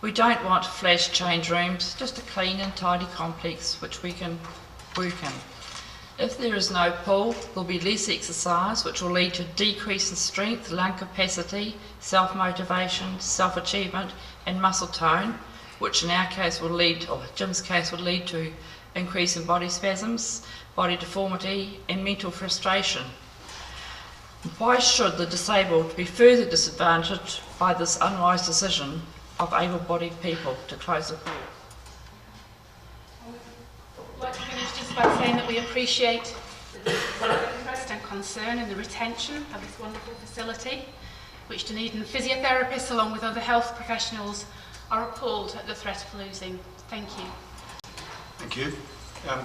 We don't want flash change rooms, just a clean and tidy complex which we can work in. If there is no pool, there'll be less exercise, which will lead to decrease in strength, lung capacity, self-motivation, self-achievement and muscle tone, which in our case will lead, or Jim's case, would lead to increase in body spasms, body deformity and mental frustration. Why should the disabled be further disadvantaged by this unwise decision of able-bodied people to close the pool? I'd like to finish just by saying that we appreciate the interest and concern in the retention of this wonderful facility, which Dunedin physiotherapists, along with other health professionals, are appalled at the threat of losing. Thank you. Thank you.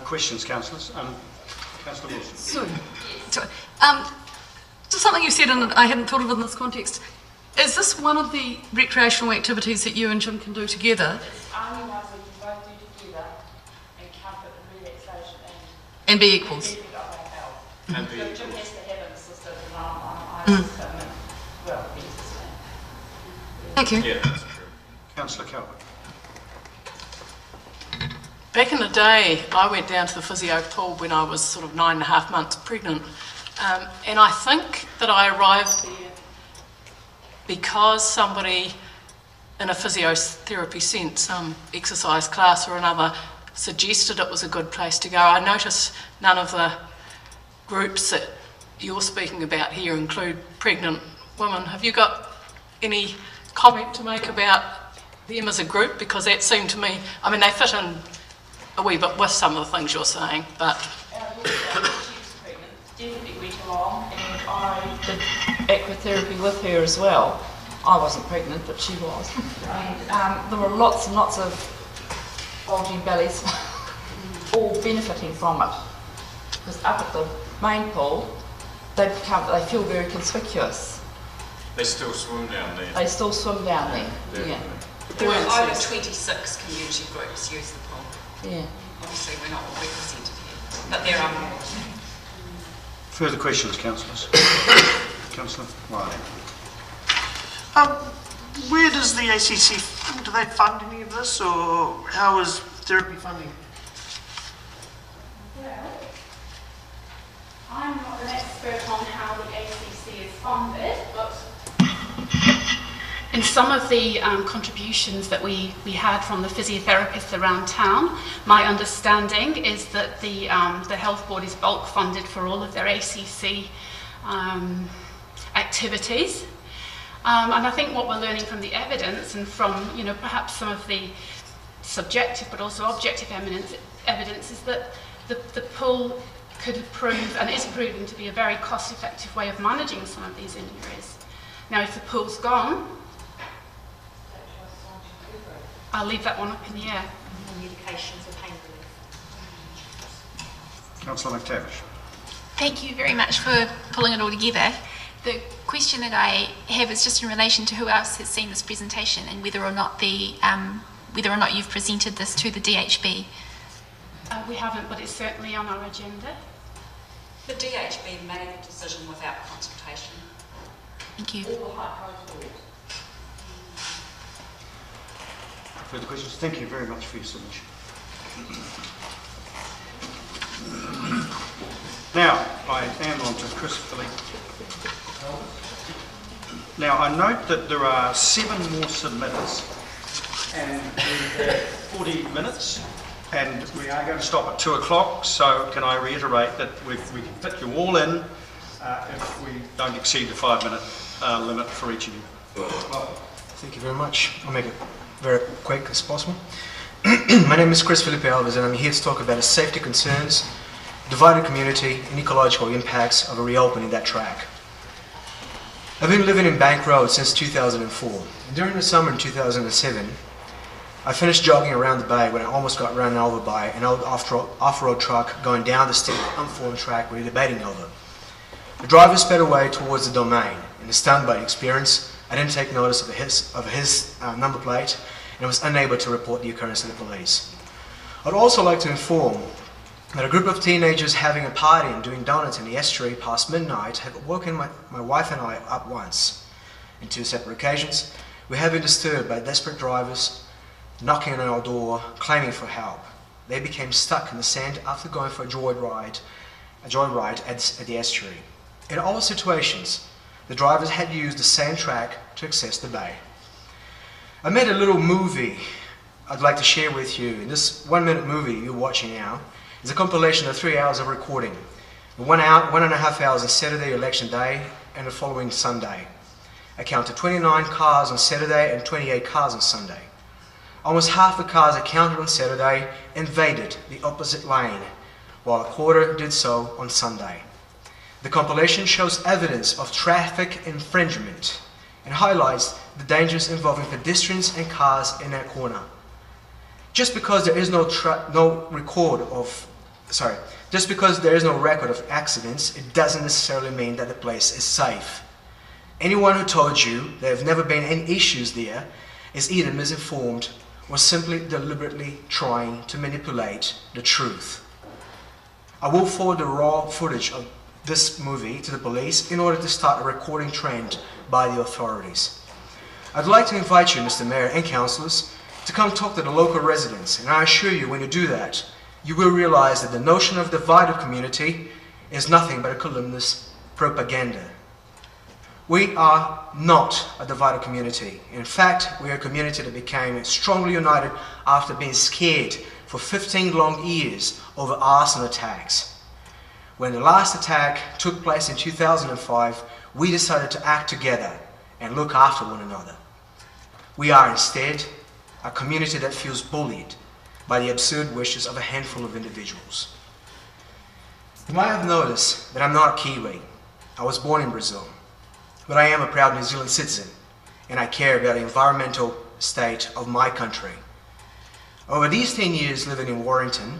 Questions, councillors? Councillor Wilson. Sorry. Just something you said, and I hadn't thought of in this context. Is this one of the recreational activities that you and Jim can do together? It's only ones we can both do together and comfort and relaxation And be equals. benefit of our health. And So Jim has to have an assistant, and I Mm. assist him, and, well, he assists me. Thank you. yeah, that's true. Councillor Calvert. Back in the day, I went down to the physio pool when I was sort of 9.5 months pregnant, and I think that I arrived there because somebody in a physiotherapy sense, some exercise class or another, suggested it was a good place to go. I notice none of the groups that you're speaking about here include pregnant women. Have you got any comment to make about them as a group? Because that seemed to me, I mean, they fit in a wee bit with some of the things you're saying, but... She was pregnant, definitely went along, and I did aquatherapy with her as well. I wasn't pregnant, but she was. And there were lots and lots of bulging bellies all benefiting from it. Because up at the main pool, they feel very conspicuous. They still swim down there. They still swim down there. Yeah. There are over 26 community groups use the pool. Yeah. Obviously, we're not all represented here, but there are more. Further questions, councillors? Councillor Wiley. Where does the ACC, do they fund any of this, or how is therapy funding? Well, I'm not an expert expert on how the ACC is funded, but in some of the contributions that we had from the physiotherapists around town, my understanding is that the health board is bulk funded for all of their ACC activities. And I think what we're learning from the evidence and from, perhaps some of the subjective but also objective evidence is that the pool could prove and is proving to be a very cost-effective way of managing some of these injuries. Now, if the pool's gone, I'll leave that one up in the air. Medications or pain relief. Councillor McTavish. Thank you very much for pulling it all together. The question that I have is just in relation to who else has seen this presentation and whether or not you've presented this to the DHB. We haven't, but it's certainly on our agenda. The DHB made a decision without consultation. Thank you. Further questions? Thank you very much for your submission. Now, I am on to Chris Philly. Now, I note that there are 7 more submitters, and we have 40 minutes, and we are going to stop at 2 o'clock, so can I reiterate that we can fit you all in if we don't exceed the 5-minute limit for each of you. Thank you very much. I'll make it very quick as possible. My name is Chris Felipe Alves, and I'm here to talk about the safety concerns, divided community, and ecological impacts of a reopening that track. I've been living in Bank Road since 2004. And during the summer in 2007, I finished jogging around the bay when I almost got run over by an old off-road truck going down the steep, unformed track we were debating over. The driver sped away towards the domain. In the stunned by the experience, I didn't take notice of his number plate and was unable to report the occurrence to the police. I'd also like to inform that a group of teenagers having a party and doing donuts in the estuary past midnight have woken my wife and I up once. In 2 separate occasions, we have been disturbed by desperate drivers knocking on our door, claiming for help. They became stuck in the sand after going for a joyride at the estuary. In all situations, the drivers had used the same track to access the bay. I made a little movie I'd like to share with you. In this 1-minute movie you're watching now is a compilation of 3 hours of recording. 1.5 hours on Saturday election day and the following Sunday. I counted 29 cars on Saturday and 28 cars on Sunday. Almost half the cars I counted on Saturday invaded the opposite lane, while a quarter did so on Sunday. The compilation shows evidence of traffic infringement and highlights the dangers involving pedestrians and cars in that corner. Just because there is no record of accidents, it doesn't necessarily mean that the place is safe. Anyone who told you there have never been any issues there is either misinformed or simply deliberately trying to manipulate the truth. I will forward the raw footage of this movie to the police in order to start a recording trend by the authorities. I'd like to invite you, Mr. Mayor and councillors, to come talk to the local residents, and I assure you when you do that, you will realize that the notion of divided community is nothing but a columnist propaganda. We are not a divided community. In fact, we are a community that became strongly united after being scared for 15 long years over arson attacks. When the last attack took place in 2005, we decided to act together and look after one another. We are instead a community that feels bullied by the absurd wishes of a handful of individuals. You might have noticed that I'm not a Kiwi. I was born in Brazil, but I am a proud New Zealand citizen, and I care about the environmental state of my country. Over these 10 years living in Warrington,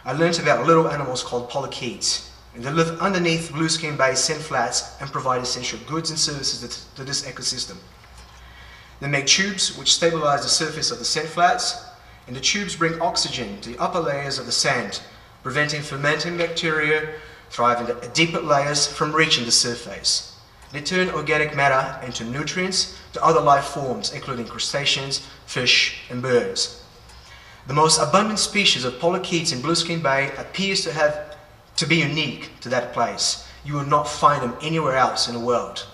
I learned about little animals called polychaetes, and they live underneath Blueskin Bay sand flats and provide essential goods and services to this ecosystem. They make tubes which stabilize the surface of the sand flats, and the tubes bring oxygen to the upper layers of the sand, preventing fermenting bacteria thriving at deeper layers from reaching the surface. They turn organic matter into nutrients to other life forms, including crustaceans, fish, and birds. The most abundant species of polychaetes in Blueskin Bay appears to be unique to that place, You will not find them anywhere else in the world.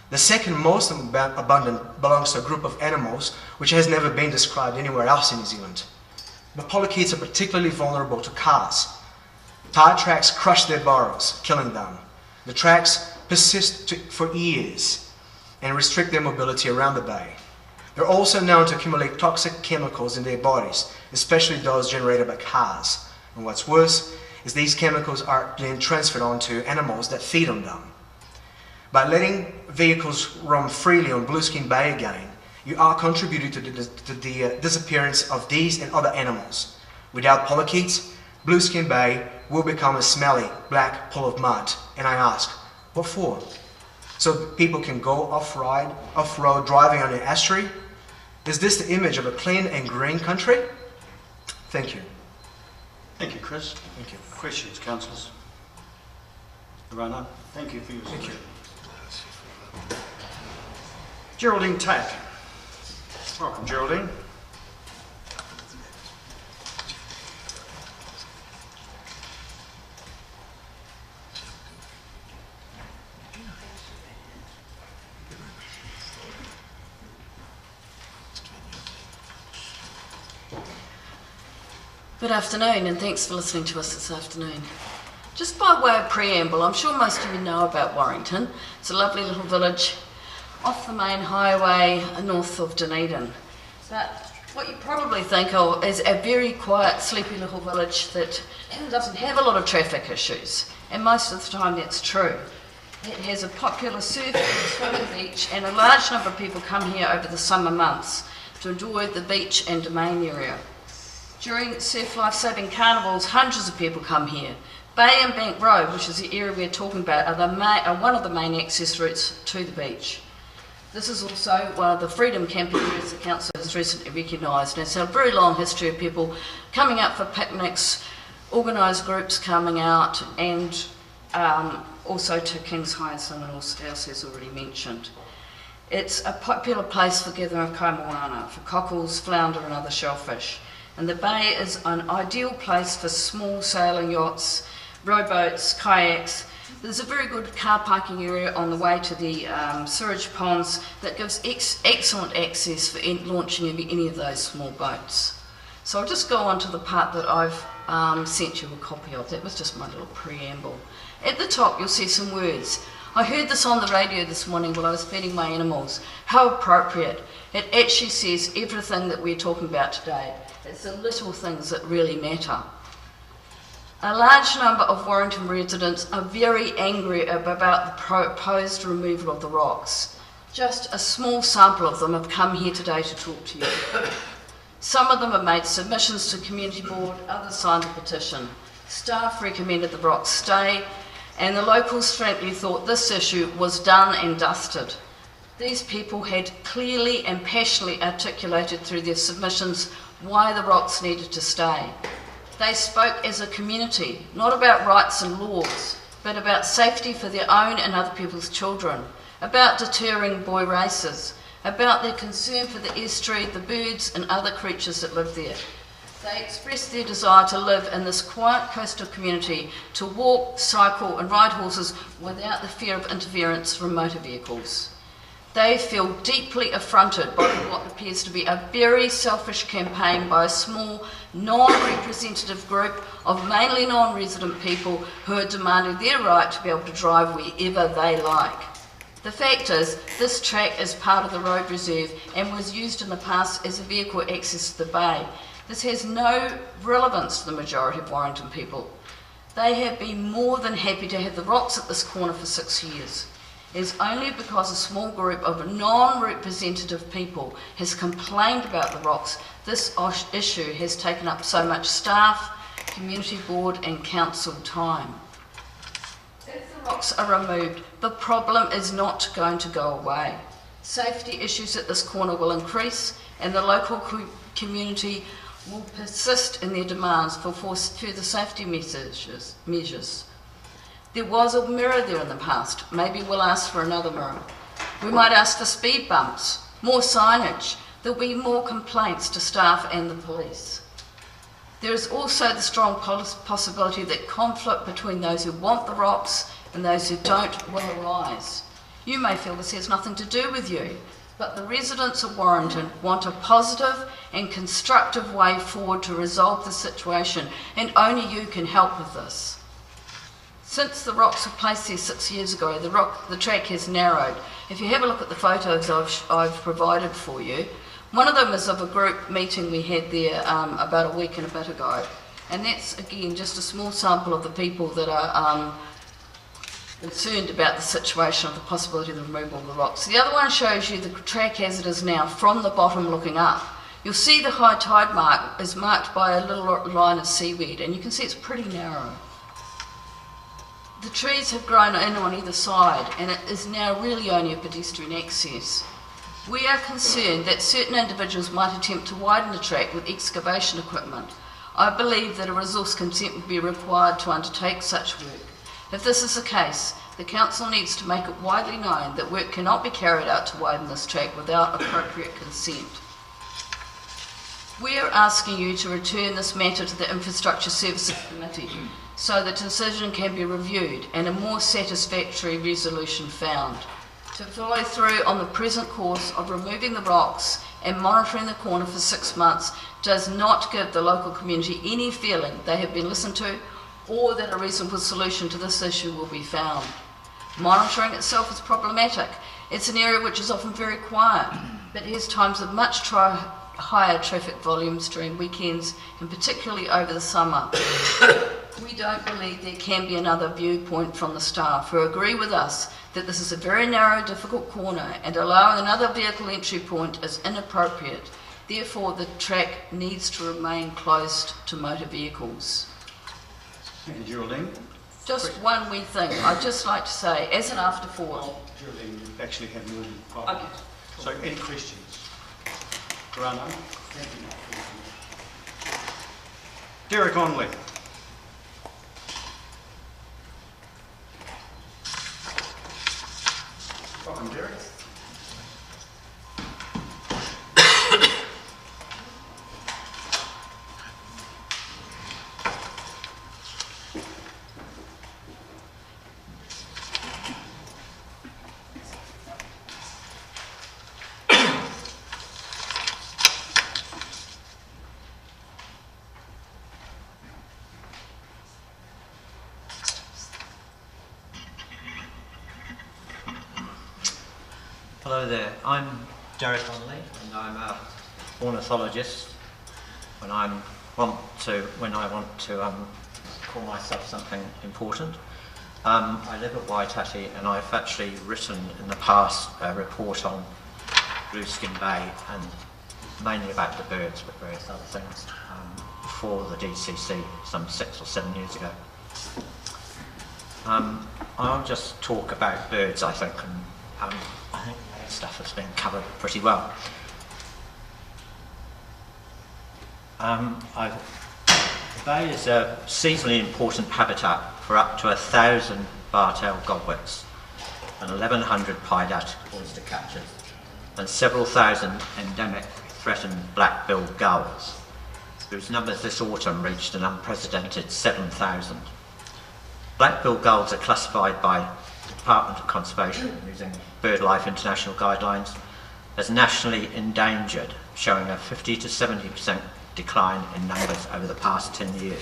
The second most abundant belongs to a group of animals which has never been described anywhere else in New Zealand. The polychaetes are particularly vulnerable to cars. Tire tracks crush their burrows, killing them. The tracks persist for years and restrict their mobility around the bay. They're also known to accumulate toxic chemicals in their bodies, especially those generated by cars. And what's worse is these chemicals are then transferred onto animals that feed on them. By letting vehicles roam freely on Blueskin Bay again, you are contributing to the disappearance of these and other animals. Without polychaetes, Blueskin Bay will become a smelly, black pool of mud. And I ask, what for? So people can go off-road driving on an estuary? Is this the image of a clean and green country? Thank you. Thank you, Chris. Thank you. Questions, councillors? There are none. Thank you for your Thank you. Geraldine Tack. Welcome, Geraldine. Good afternoon, and thanks for listening to us this afternoon. Just by way of preamble, I'm sure most of you know about Warrington. It's a lovely little village off the main highway north of Dunedin. But what you probably think of is a very quiet, sleepy little village that doesn't have a lot of traffic issues, and most of the time that's true. It has a popular surf and swimming beach, and a large number of people come here over the summer months to enjoy the beach and domain area. During surf life-saving carnivals, hundreds of people come here. Bay and Bank Road, which is the area we're talking about, are one of the main access routes to the beach. This is also one of the freedom camping areas the council has recently recognised, and it's a very long history of people coming out for picnics, organised groups coming out, and also to King's Hyacinth and else as already mentioned. It's a popular place for gathering kaimoana, for cockles, flounder and other shellfish. And the bay is an ideal place for small sailing yachts, rowboats, kayaks. There's a very good car parking area on the way to the sewage ponds that gives excellent access for launching any of those small boats. So I'll just go on to the part that I've sent you a copy of. That was just my little preamble. At the top you'll see some words. I heard this on the radio this morning while I was feeding my animals. How appropriate. It actually says everything that we're talking about today. It's the little things that really matter. A large number of Warrington residents are very angry about the proposed removal of the rocks. Just a small sample of them have come here today to talk to you. Some of them have made submissions to Community Board, others signed a petition. Staff recommended the rocks stay, and the locals frankly thought this issue was done and dusted. These people had clearly and passionately articulated through their submissions why the rocks needed to stay. They spoke as a community, not about rights and laws, but about safety for their own and other people's children, about deterring boy racers, about their concern for the estuary, the birds and other creatures that live there. They expressed their desire to live in this quiet coastal community, to walk, cycle and ride horses without the fear of interference from motor vehicles. They feel deeply affronted by what appears to be a very selfish campaign by a small, non-representative group of mainly non-resident people who are demanding their right to be able to drive wherever they like. The fact is, this track is part of the road reserve and was used in the past as a vehicle access to the bay. This has no relevance to the majority of Warrington people. They have been more than happy to have the rocks at this corner for 6 years. It's only because a small group of non-representative people has complained about the rocks this issue has taken up so much staff, community board and council time. If the rocks are removed, the problem is not going to go away. Safety issues at this corner will increase and the local community will persist in their demands for further safety measures. There was a mirror there in the past. Maybe we'll ask for another mirror. We might ask for speed bumps, more signage. There'll be more complaints to staff and the police. There is also the strong possibility that conflict between those who want the rocks and those who don't will arise. You may feel this has nothing to do with you, but the residents of Warrington want a positive and constructive way forward to resolve the situation, and only you can help with this. Since the rocks were placed there 6 years ago, the track has narrowed. If you have a look at the photos I've provided for you, one of them is of a group meeting we had there about a week and a bit ago, and that's again just a small sample of the people that are concerned about the situation of the possibility of the removal of the rocks. The other one shows you the track as it is now from the bottom looking up. You'll see the high tide mark is marked by a little line of seaweed, and you can see it's pretty narrow. The trees have grown in on either side, and it is now really only a pedestrian access. We are concerned that certain individuals might attempt to widen the track with excavation equipment. I believe that a resource consent would be required to undertake such work. If this is the case, the council needs to make it widely known that work cannot be carried out to widen this track without appropriate consent. We are asking you to return this matter to the Infrastructure Services Committee so the decision can be reviewed and a more satisfactory resolution found. To follow through on the present course of removing the rocks and monitoring the corner for 6 months does not give the local community any feeling they have been listened to or that a reasonable solution to this issue will be found. Monitoring itself is problematic. It's an area which is often very quiet, but has times of much higher traffic volumes during weekends and particularly over the summer. We don't believe there can be another viewpoint from the staff who agree with us that this is a very narrow, difficult corner and allowing another vehicle entry point is inappropriate. Therefore, the track needs to remain closed to motor vehicles. And Geraldine? Just one wee thing, I'd just like to say, as an afterthought. Geraldine, you actually have more than 5 minutes. So, any questions? Rana? Derek Onley. Welcome, Derek. Hello there, I'm Derek Onley and I'm a ornithologist. When I want to call myself something important. I live at Waitati and I've actually written in the past a report on Blueskin Bay and mainly about the birds but various other things for the DCC some 6 or 7 years ago. I'll just talk about birds I think and I think stuff has been covered pretty well. The bay is a seasonally important habitat for up to 1,000 bar-tailed godwits and 1,100 pied-out oyster catchers and several thousand endemic threatened black-billed gulls, whose numbers this autumn reached an unprecedented 7,000. Black-billed gulls are classified by the Department of Conservation using BirdLife International guidelines as nationally endangered, showing a 50 to 70% decline in numbers over the past 10 years.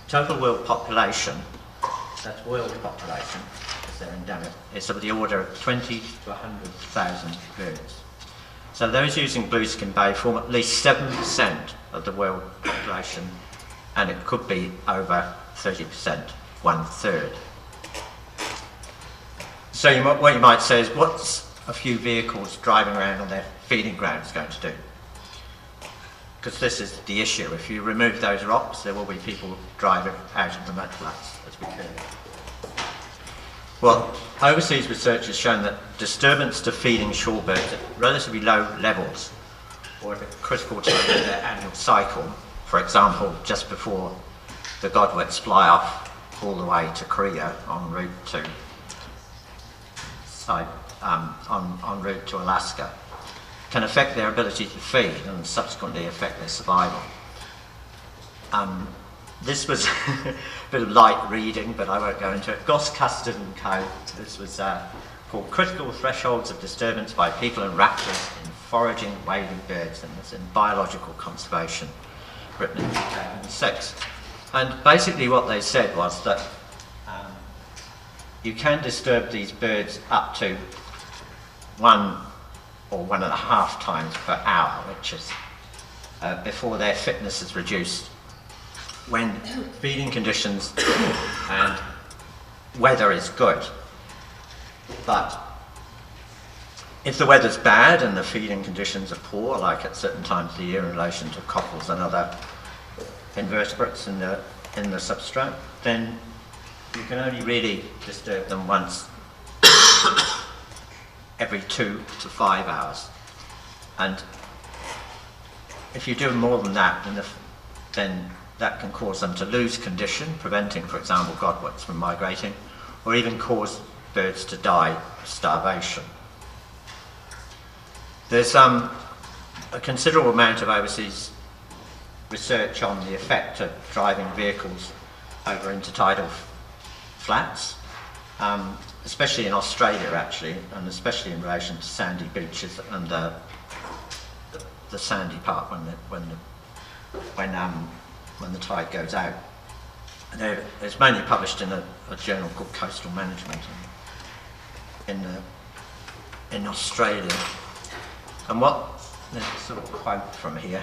Total world population, that's world population, because they're endemic, is of the order of 20 to 100,000 birds. So those using Blueskin Bay form at least 7% of the world population, and it could be over 30%, 1/3. So what you might say is, what's a few vehicles driving around on their feeding grounds going to do? Because this is the issue. If you remove those rocks, there will be people driving out of the mudflats, as we could. Well, overseas research has shown that disturbance to feeding shorebirds at relatively low levels, or at a critical time in their annual cycle, for example, just before the godwits fly off all the way to Korea en route to en route to Alaska, can affect their ability to feed and subsequently affect their survival. This was a bit of light reading, but I won't go into it. Goss, Custard and Co. This was called Critical Thresholds of Disturbance by People and Raptors in Foraging Wading Birds, and it's in Biological Conservation, written in 2006. And basically what they said was that you can disturb these birds up to 1 or 1.5 times per hour, which is before their fitness is reduced, when feeding conditions and weather is good. But if the weather's bad and the feeding conditions are poor, like at certain times of the year in relation to cockles and other invertebrates in the substrate, then you can only really disturb them once every 2 to 5 hours. And if you do more than that, then that can cause them to lose condition, preventing, for example, godwits from migrating, or even cause birds to die of starvation. There's a considerable amount of overseas research on the effect of driving vehicles over intertidal flats, especially in Australia actually, and especially in relation to sandy beaches and the sandy part when the tide goes out. And it's mainly published in a journal called Coastal Management in Australia. And there's a sort of quote from here.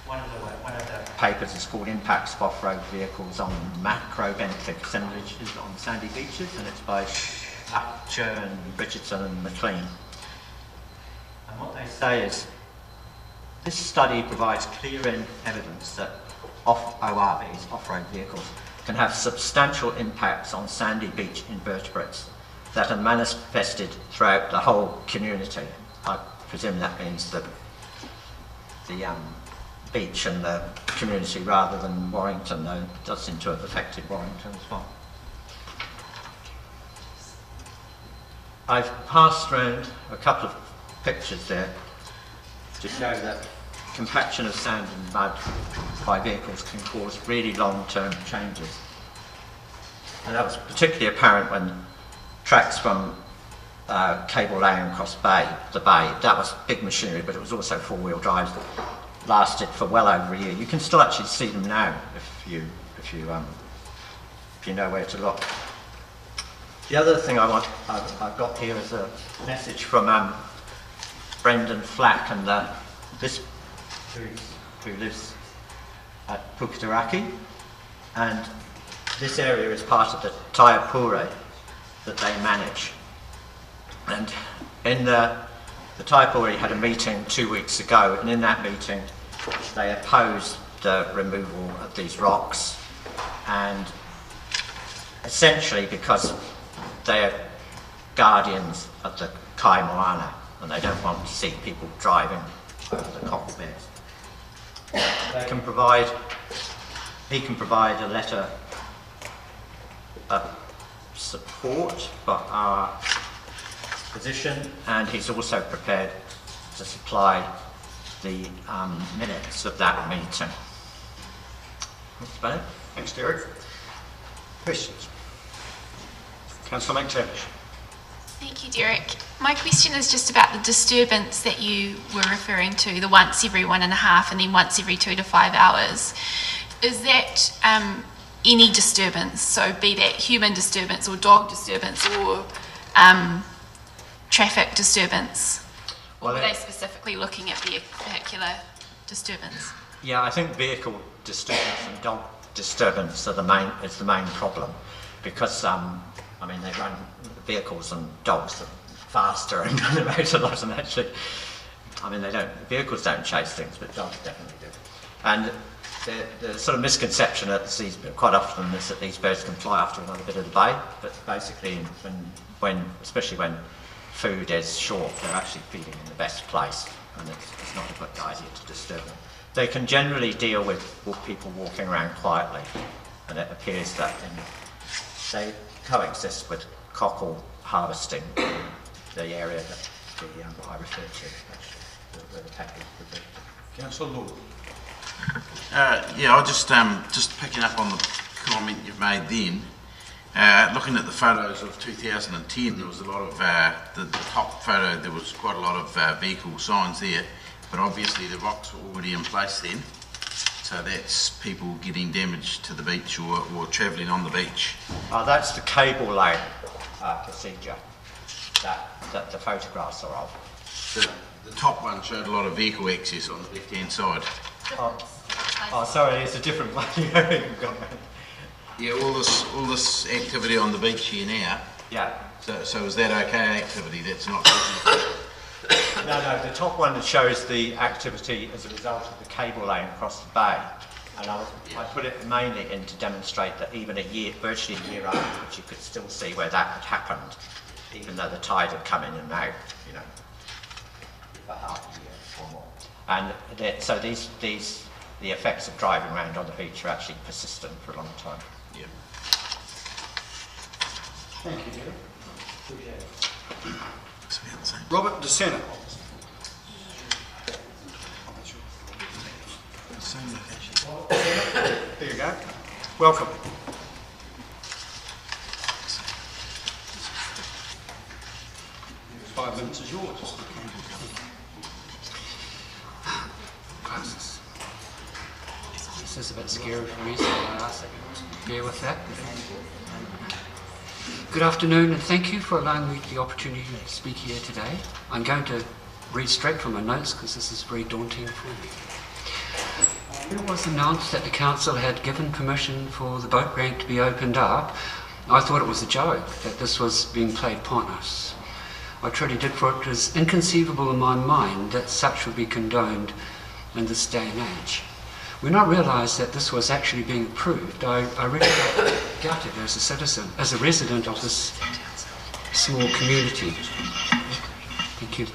One of the papers is called Impacts of Off-Road Vehicles on Macrobenthic Assemblages on Sandy Beaches, and it's by Butcher and Richardson and McLean. And what they say is, this study provides clear evidence that ORVs, off-road vehicles, can have substantial impacts on sandy beach invertebrates that are manifested throughout the whole community. I presume that means the beach and the community rather than Warrington, though it does seem to have affected Warrington as well. I've passed around a couple of pictures there to show that compaction of sand and mud by vehicles can cause really long-term changes. And that was particularly apparent when tracks from cable laying across the bay, that was big machinery, but it was also four-wheel drives that lasted for well over a year. You can still actually see them now if you know where to look. The other thing I've got here is a message from Brendan Flack and who lives at Puketeraki, and this area is part of the Taiapure that they manage. And in the Taiapure had a meeting 2 weeks ago, and in that meeting they opposed the removal of these rocks, and essentially because they are guardians of the Kai Moana and they don't want to see people driving over the cockle beds. He can provide a letter of support for our position, and he's also prepared to supply the minutes of that meeting. That's about it. Thanks, Derek. Questions? Councillor McTavish. Thank you, Derek. My question is just about the disturbance that you were referring to, the once every 1.5 and then once every 2 to 5 hours. Is that any disturbance, so be that human disturbance or dog disturbance or traffic disturbance? Or were they specifically looking at the vehicular disturbance? Yeah, I think vehicle disturbance and dog disturbance are the main problem, because they run vehicles and dogs are faster and run about a lot, and actually, vehicles don't chase things, but dogs definitely do. And the sort of misconception that quite often is that these birds can fly after another bit of the bay, but basically, especially when food is short, they're actually feeding in the best place, and it's not a good idea to disturb them. They can generally deal with people walking around quietly, and it appears that they coexist with cockle harvesting in the area that I referred to, actually, where the package was. Councillor Lord. Yeah, I just picking up on the comment you've made then. Looking at the photos of 2010, there was a lot of, the top photo, there was quite a lot of vehicle signs there, but obviously the rocks were already in place then. So that's people getting damage to the beach or travelling on the beach. That's the cable lane procedure that the photographs are of. The top one showed a lot of vehicle access on the left-hand side. Oh, sorry, it's a different one. Yeah, all this activity on the beach here now. Yeah. So is that okay activity? That's not. No, the top one shows the activity as a result of the cable laying across the bay. And I put it mainly in to demonstrate that even virtually a year afterwards, you could still see where that had happened, even though the tide had come in and out, you know, for half a year or more. And so the effects of driving around on the beach are actually persistent for a long time. Yeah. Thank you, David. Appreciate it. Robert DeSena. There you go. Welcome. Five minutes is yours. This is a bit scary for me, so I ask bear with that. Good afternoon, and thank you for allowing me the opportunity to speak here today. I'm going to read straight from my notes because this is very daunting for me. When it was announced that the council had given permission for the boat ramp to be opened up, I thought it was a joke, that this was being played upon us. I truly did, for it was inconceivable in my mind that such would be condoned in this day and age. When I realised that this was actually being approved, I really got gutted as a citizen, as a resident of this small community. Thank you.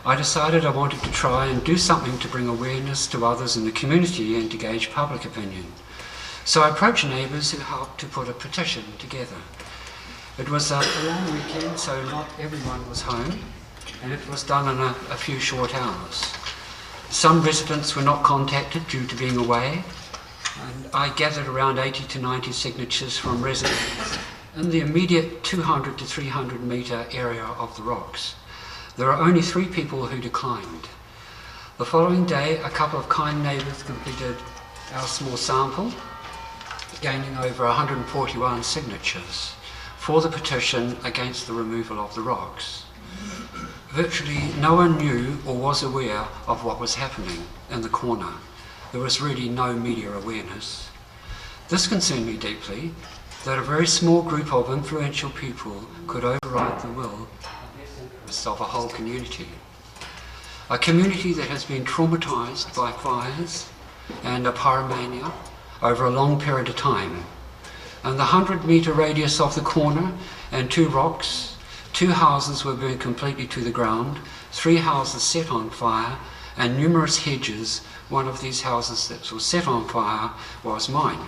I decided I wanted to try and do something to bring awareness to others in the community and to gauge public opinion. So I approached neighbours who helped to put a petition together. It was a long weekend, so not everyone was home, and it was done in a few short hours. Some residents were not contacted due to being away, and I gathered around 80 to 90 signatures from residents in the immediate 200 to 300 metre area of the rocks. There are only 3 people who declined. The following day, a couple of kind neighbours completed our small sample, gaining over 141 signatures for the petition against the removal of the rocks. Virtually no one knew or was aware of what was happening in the corner. There was really no media awareness. This concerned me deeply, that a very small group of influential people could override the will of a whole community. A community that has been traumatised by fires and a pyromania over a long period of time. In the 100-metre radius of the corner and 2 rocks, 2 houses were burned completely to the ground, 3 houses set on fire, and numerous hedges. One of these houses that was set on fire was mine.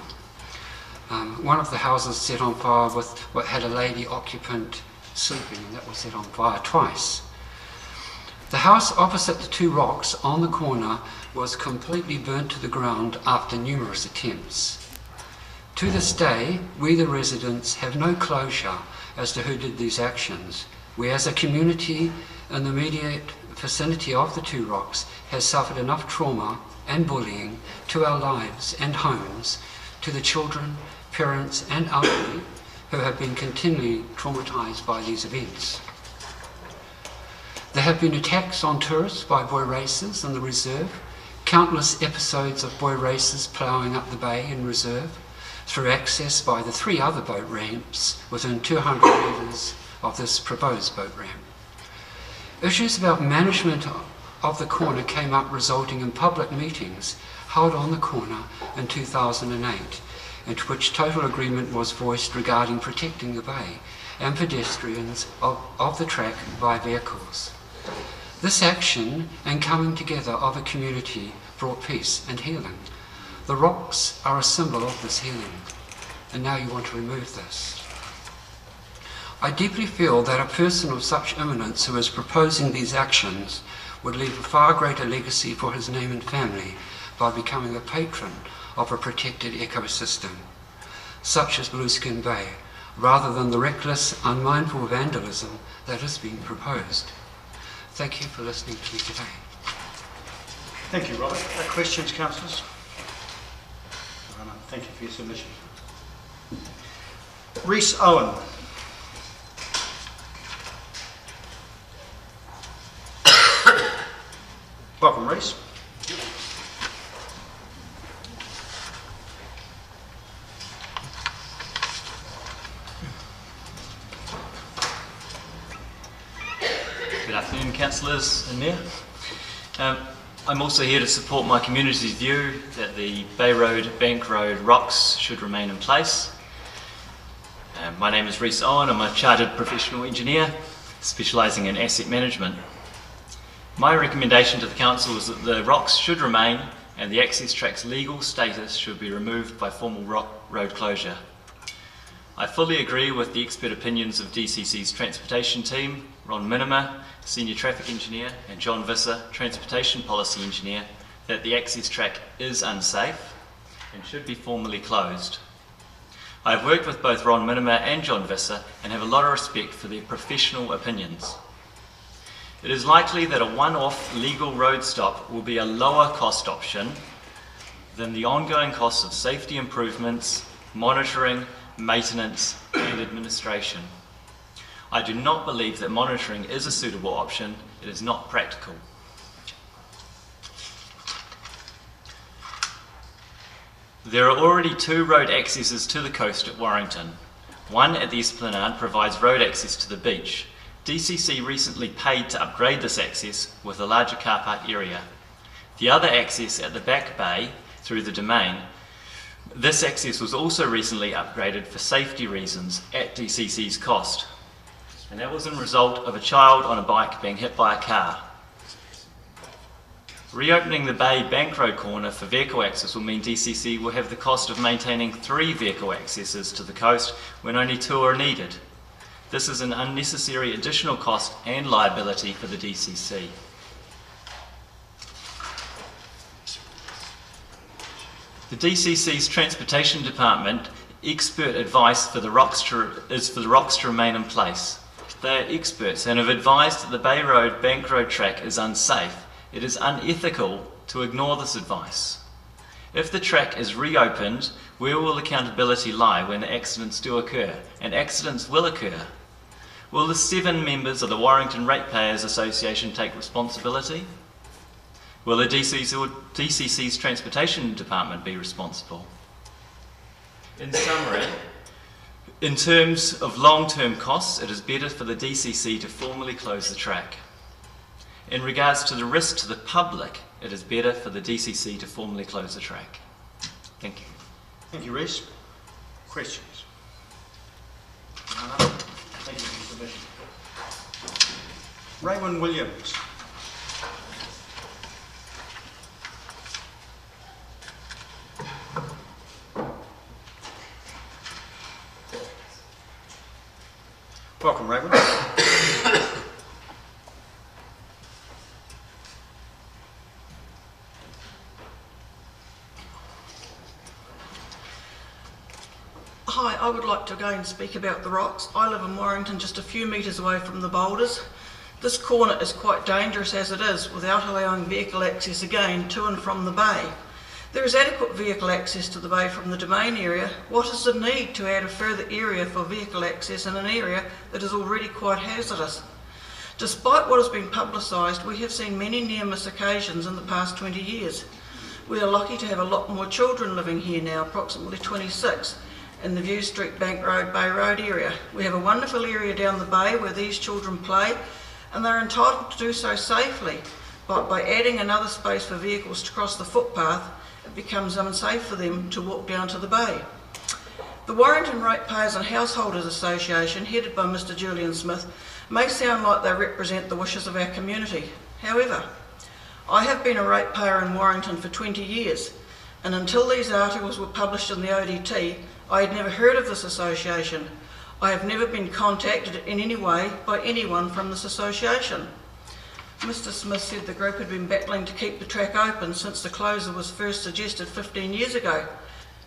One of the houses set on fire had a lady occupant sleeping, and that was set on fire twice. The house opposite the 2 rocks on the corner was completely burnt to the ground after numerous attempts. To this day, we the residents have no closure as to who did these actions. We as a community in the immediate vicinity of the 2 rocks has suffered enough trauma and bullying to our lives and homes, to the children, parents and elderly who have been continually traumatised by these events. There have been attacks on tourists by boy racers in the reserve, countless episodes of boy racers ploughing up the bay in reserve, through access by the 3 other boat ramps within 200 metres of this proposed boat ramp. Issues about management of the corner came up, resulting in public meetings held on the corner in 2008, in which total agreement was voiced regarding protecting the bay and pedestrians of the track by vehicles. This action and coming together of a community brought peace and healing. The rocks are a symbol of this healing, and now you want to remove this. I deeply feel that a person of such eminence who is proposing these actions would leave a far greater legacy for his name and family by becoming a patron of a protected ecosystem, such as Blueskin Bay, rather than the reckless, unmindful vandalism that has been proposed. Thank you for listening to me today. Thank you, Robert. Questions, councillors? No, thank you for your submission. Rhys Owen. Welcome, Rhys. Good afternoon, councillors and Mayor. I'm also here to support my community's view that the Bay Road, Bank Road rocks should remain in place. My name is Rhys Owen. I'm a chartered professional engineer specialising in asset management. My recommendation to the council is that the rocks should remain and the access track's legal status should be removed by formal road closure. I fully agree with the expert opinions of DCC's transportation team, Ron Minimer, Senior Traffic Engineer, and John Visser, Transportation Policy Engineer, that the access track is unsafe and should be formally closed. I have worked with both Ron Minimer and John Visser and have a lot of respect for their professional opinions. It is likely that a one-off legal road stop will be a lower cost option than the ongoing costs of safety improvements, monitoring, maintenance and administration. I do not believe that monitoring is a suitable option. It is not practical. There are already 2 road accesses to the coast at Warrington. One at the Esplanade provides road access to the beach. DCC recently paid to upgrade this access with a larger car park area. The other access at the back bay through the domain, this access was also recently upgraded for safety reasons at DCC's cost. And that was a result of a child on a bike being hit by a car. Reopening the Bay Bank Road corner for vehicle access will mean DCC will have the cost of maintaining 3 vehicle accesses to the coast when only 2 are needed. This is an unnecessary additional cost and liability for the DCC. The DCC's Transportation Department expert advice for the rocks to remain in place. They are experts and have advised that the Bay Road Bank Road track is unsafe. It is unethical to ignore this advice. If the track is reopened, where will accountability lie when accidents do occur? And accidents will occur. Will the 7 members of the Warrington Ratepayers Association take responsibility? Will the DCC's Transportation Department be responsible? In summary, in terms of long-term costs, it is better for the DCC to formally close the track. In regards to the risk to the public, it is better for the DCC to formally close the track. Thank you. Thank you, Rhys. Questions? Thank you for your submission. Raymond Williams. Welcome, Raymond. Hi, I would like to again speak about the rocks. I live in Warrington, just a few metres away from the boulders. This corner is quite dangerous as it is, without allowing vehicle access again to and from the bay. There is adequate vehicle access to the bay from the domain area. What is the need to add a further area for vehicle access in an area that is already quite hazardous? Despite what has been publicised, we have seen many near-miss occasions in the past 20 years. We are lucky to have a lot more children living here now, approximately 26, in the View Street, Bank Road, Bay Road area. We have a wonderful area down the bay where these children play, and they're entitled to do so safely. But by adding another space for vehicles to cross the footpath, it becomes unsafe for them to walk down to the bay. The Warrington Ratepayers and Householders Association, headed by Mr Julian Smith, may sound like they represent the wishes of our community. However, I have been a ratepayer in Warrington for 20 years, and until these articles were published in the ODT, I had never heard of this association. I have never been contacted in any way by anyone from this association. Mr. Smith said the group had been battling to keep the track open since the closure was first suggested 15 years ago.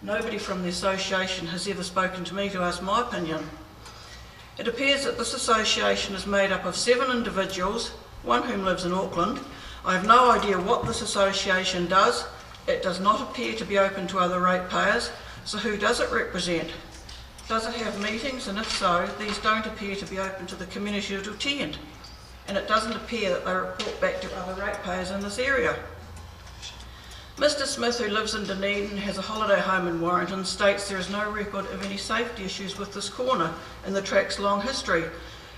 Nobody from the association has ever spoken to me to ask my opinion. It appears that this association is made up of 7 individuals, one whom lives in Auckland. I have no idea what this association does. It does not appear to be open to other ratepayers, so who does it represent? Does it have meetings, and if so, these don't appear to be open to the community to attend, and it doesn't appear that they report back to other ratepayers in this area. Mr. Smith, who lives in Dunedin and has a holiday home in Warrington, states there is no record of any safety issues with this corner in the track's long history.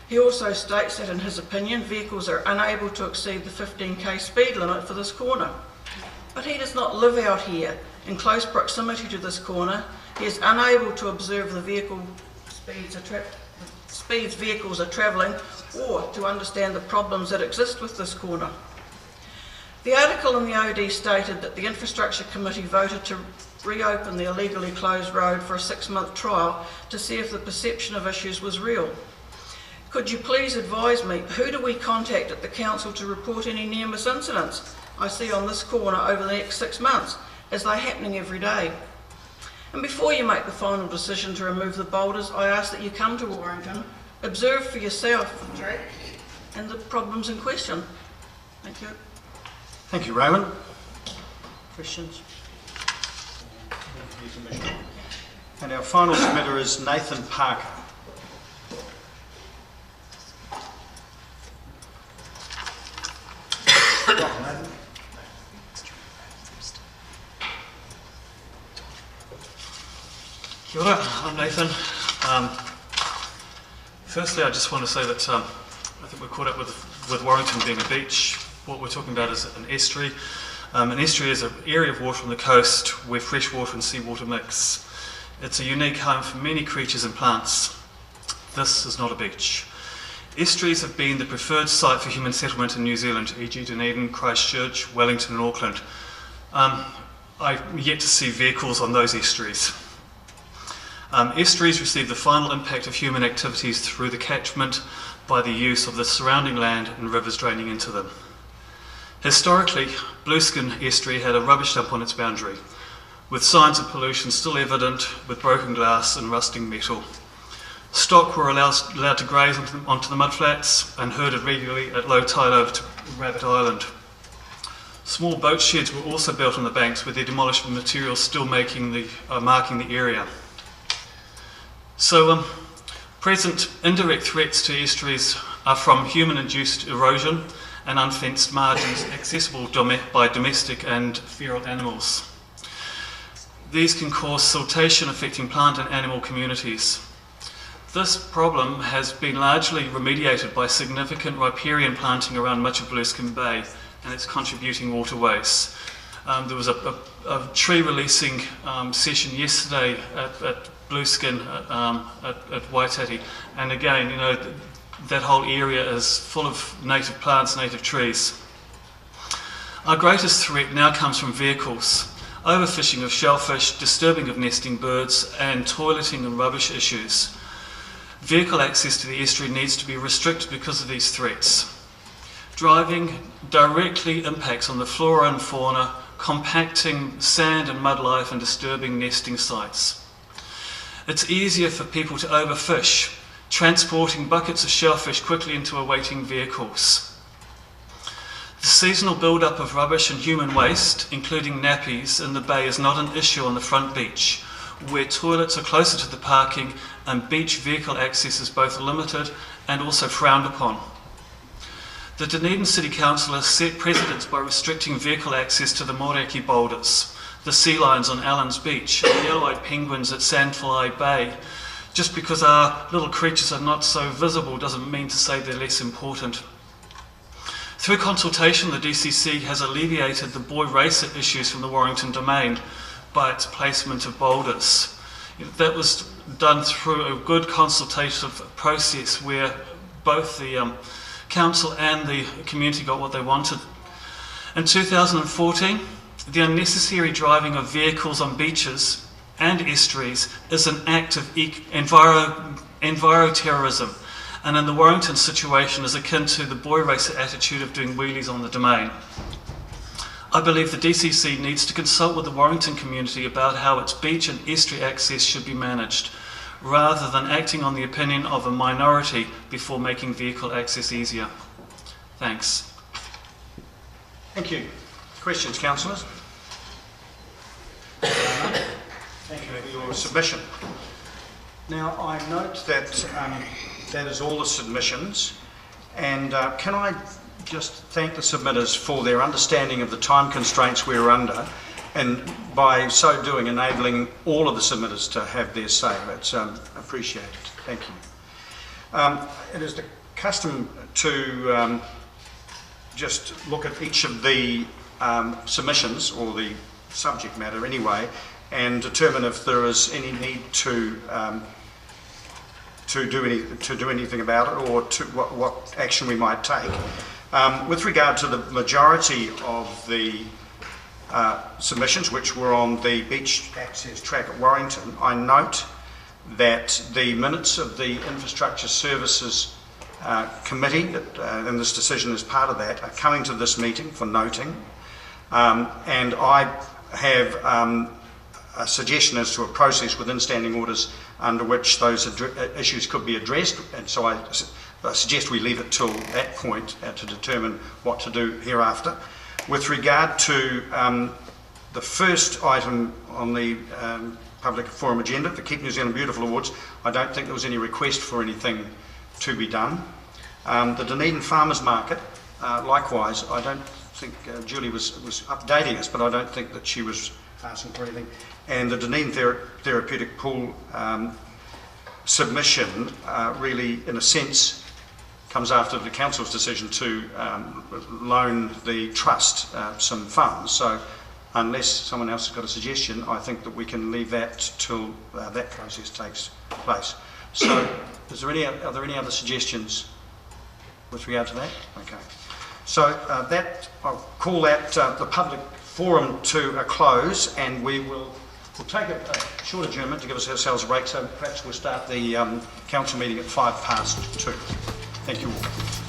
He also states that in his opinion, vehicles are unable to exceed the 15k speed limit for this corner. But he does not live out here in close proximity to this corner. He is unable to observe the vehicle speeds vehicles are travelling or to understand the problems that exist with this corner. The article in the OD stated that the Infrastructure Committee voted to reopen the illegally closed road for a 6-month trial to see if the perception of issues was real. Could you please advise me, who do we contact at the council to report any near-miss incidents I see on this corner over the next 6 months, as they're happening every day? And before you make the final decision to remove the boulders, I ask that you come to Warrington, observe for yourself the track and the problems in question. Thank you. Thank you, Raymond. Questions? And our final submitter is Nathan Parker. Welcome, Nathan. Kia ora, I'm Nathan. Firstly, I just want to say that I think we're caught up with Warrington being a beach. What we're talking about is an estuary. An estuary is an area of water on the coast where fresh water and seawater mix. It's a unique home for many creatures and plants. This is not a beach. Estuaries have been the preferred site for human settlement in New Zealand, e.g. Dunedin, Christchurch, Wellington and Auckland. I've yet to see vehicles on those estuaries. Estuaries receive the final impact of human activities through the catchment by the use of the surrounding land and rivers draining into them. Historically, Blueskin Estuary had a rubbish dump on its boundary, with signs of pollution still evident with broken glass and rusting metal. Stock were allowed to graze onto the mudflats and herded regularly at low tide over to Rabbit Island. Small boat sheds were also built on the banks with their demolished materials still marking the area. So, present indirect threats to estuaries are from human-induced erosion and unfenced margins accessible by domestic and feral animals. These can cause siltation affecting plant and animal communities. This problem has been largely remediated by significant riparian planting around much of Blueskin Bay and its contributing waterways. There was a tree releasing session yesterday at Blueskin at Waitati, and again, you know, that whole area is full of native plants, native trees. Our greatest threat now comes from vehicles. Overfishing of shellfish, disturbing of nesting birds, and toileting and rubbish issues. Vehicle access to the estuary needs to be restricted because of these threats. Driving directly impacts on the flora and fauna, compacting sand and mud life and disturbing nesting sites. It's easier for people to overfish, transporting buckets of shellfish quickly into awaiting vehicles. The seasonal build-up of rubbish and human waste, including nappies, in the bay is not an issue on the front beach, where toilets are closer to the parking and beach vehicle access is both limited and also frowned upon. The Dunedin City Council has set precedents by restricting vehicle access to the Moreki boulders, the sea lions on Allen's Beach, and the yellow-eyed penguins at Sandfly Bay. Just because our little creatures are not so visible doesn't mean to say they're less important. Through consultation, the DCC has alleviated the buoy racer issues from the Warrington domain by its placement of boulders. That was done through a good consultative process where both the council and the community got what they wanted. In 2014, the unnecessary driving of vehicles on beaches and estuaries is an act of enviroterrorism, and in the Warrington situation is akin to the boy racer attitude of doing wheelies on the domain. I believe the DCC needs to consult with the Warrington community about how its beach and estuary access should be managed, rather than acting on the opinion of a minority before making vehicle access easier. Thanks. Thank you. Questions, councillors? Thank you for your submission. Now, I note that that is all the submissions, and can I just thank the submitters for their understanding of the time constraints we're under, and by so doing enabling all of the submitters to have their say. It's appreciated. Thank you. It is the custom to just look at each of the submissions, or the subject matter anyway, and determine if there is any need to do anything about it, or to what action we might take. With regard to the majority of the submissions, which were on the beach access track at Warrington, I note that the minutes of the Infrastructure Services Committee, and this decision is part of that, are coming to this meeting for noting, and I have a suggestion as to a process within standing orders under which those issues could be addressed, and so I suggest we leave it till that point to determine what to do hereafter. With regard to the first item on the public forum agenda, the Keep New Zealand Beautiful Awards, I don't think there was any request for anything to be done. The Dunedin Farmers Market, likewise, I don't think Julie was updating us, but I don't think that she was asking for anything. And the Dunedin Therapeutic Pool submission really, in a sense, comes after the council's decision to loan the trust some funds. So unless someone else has got a suggestion, I think that we can leave that till that process takes place. So are there any other suggestions with regard to that? Okay. So I'll call that the public forum to a close, and we'll take a short adjournment to give ourselves a break, so perhaps we'll start the council meeting at 2:05. Thank you all.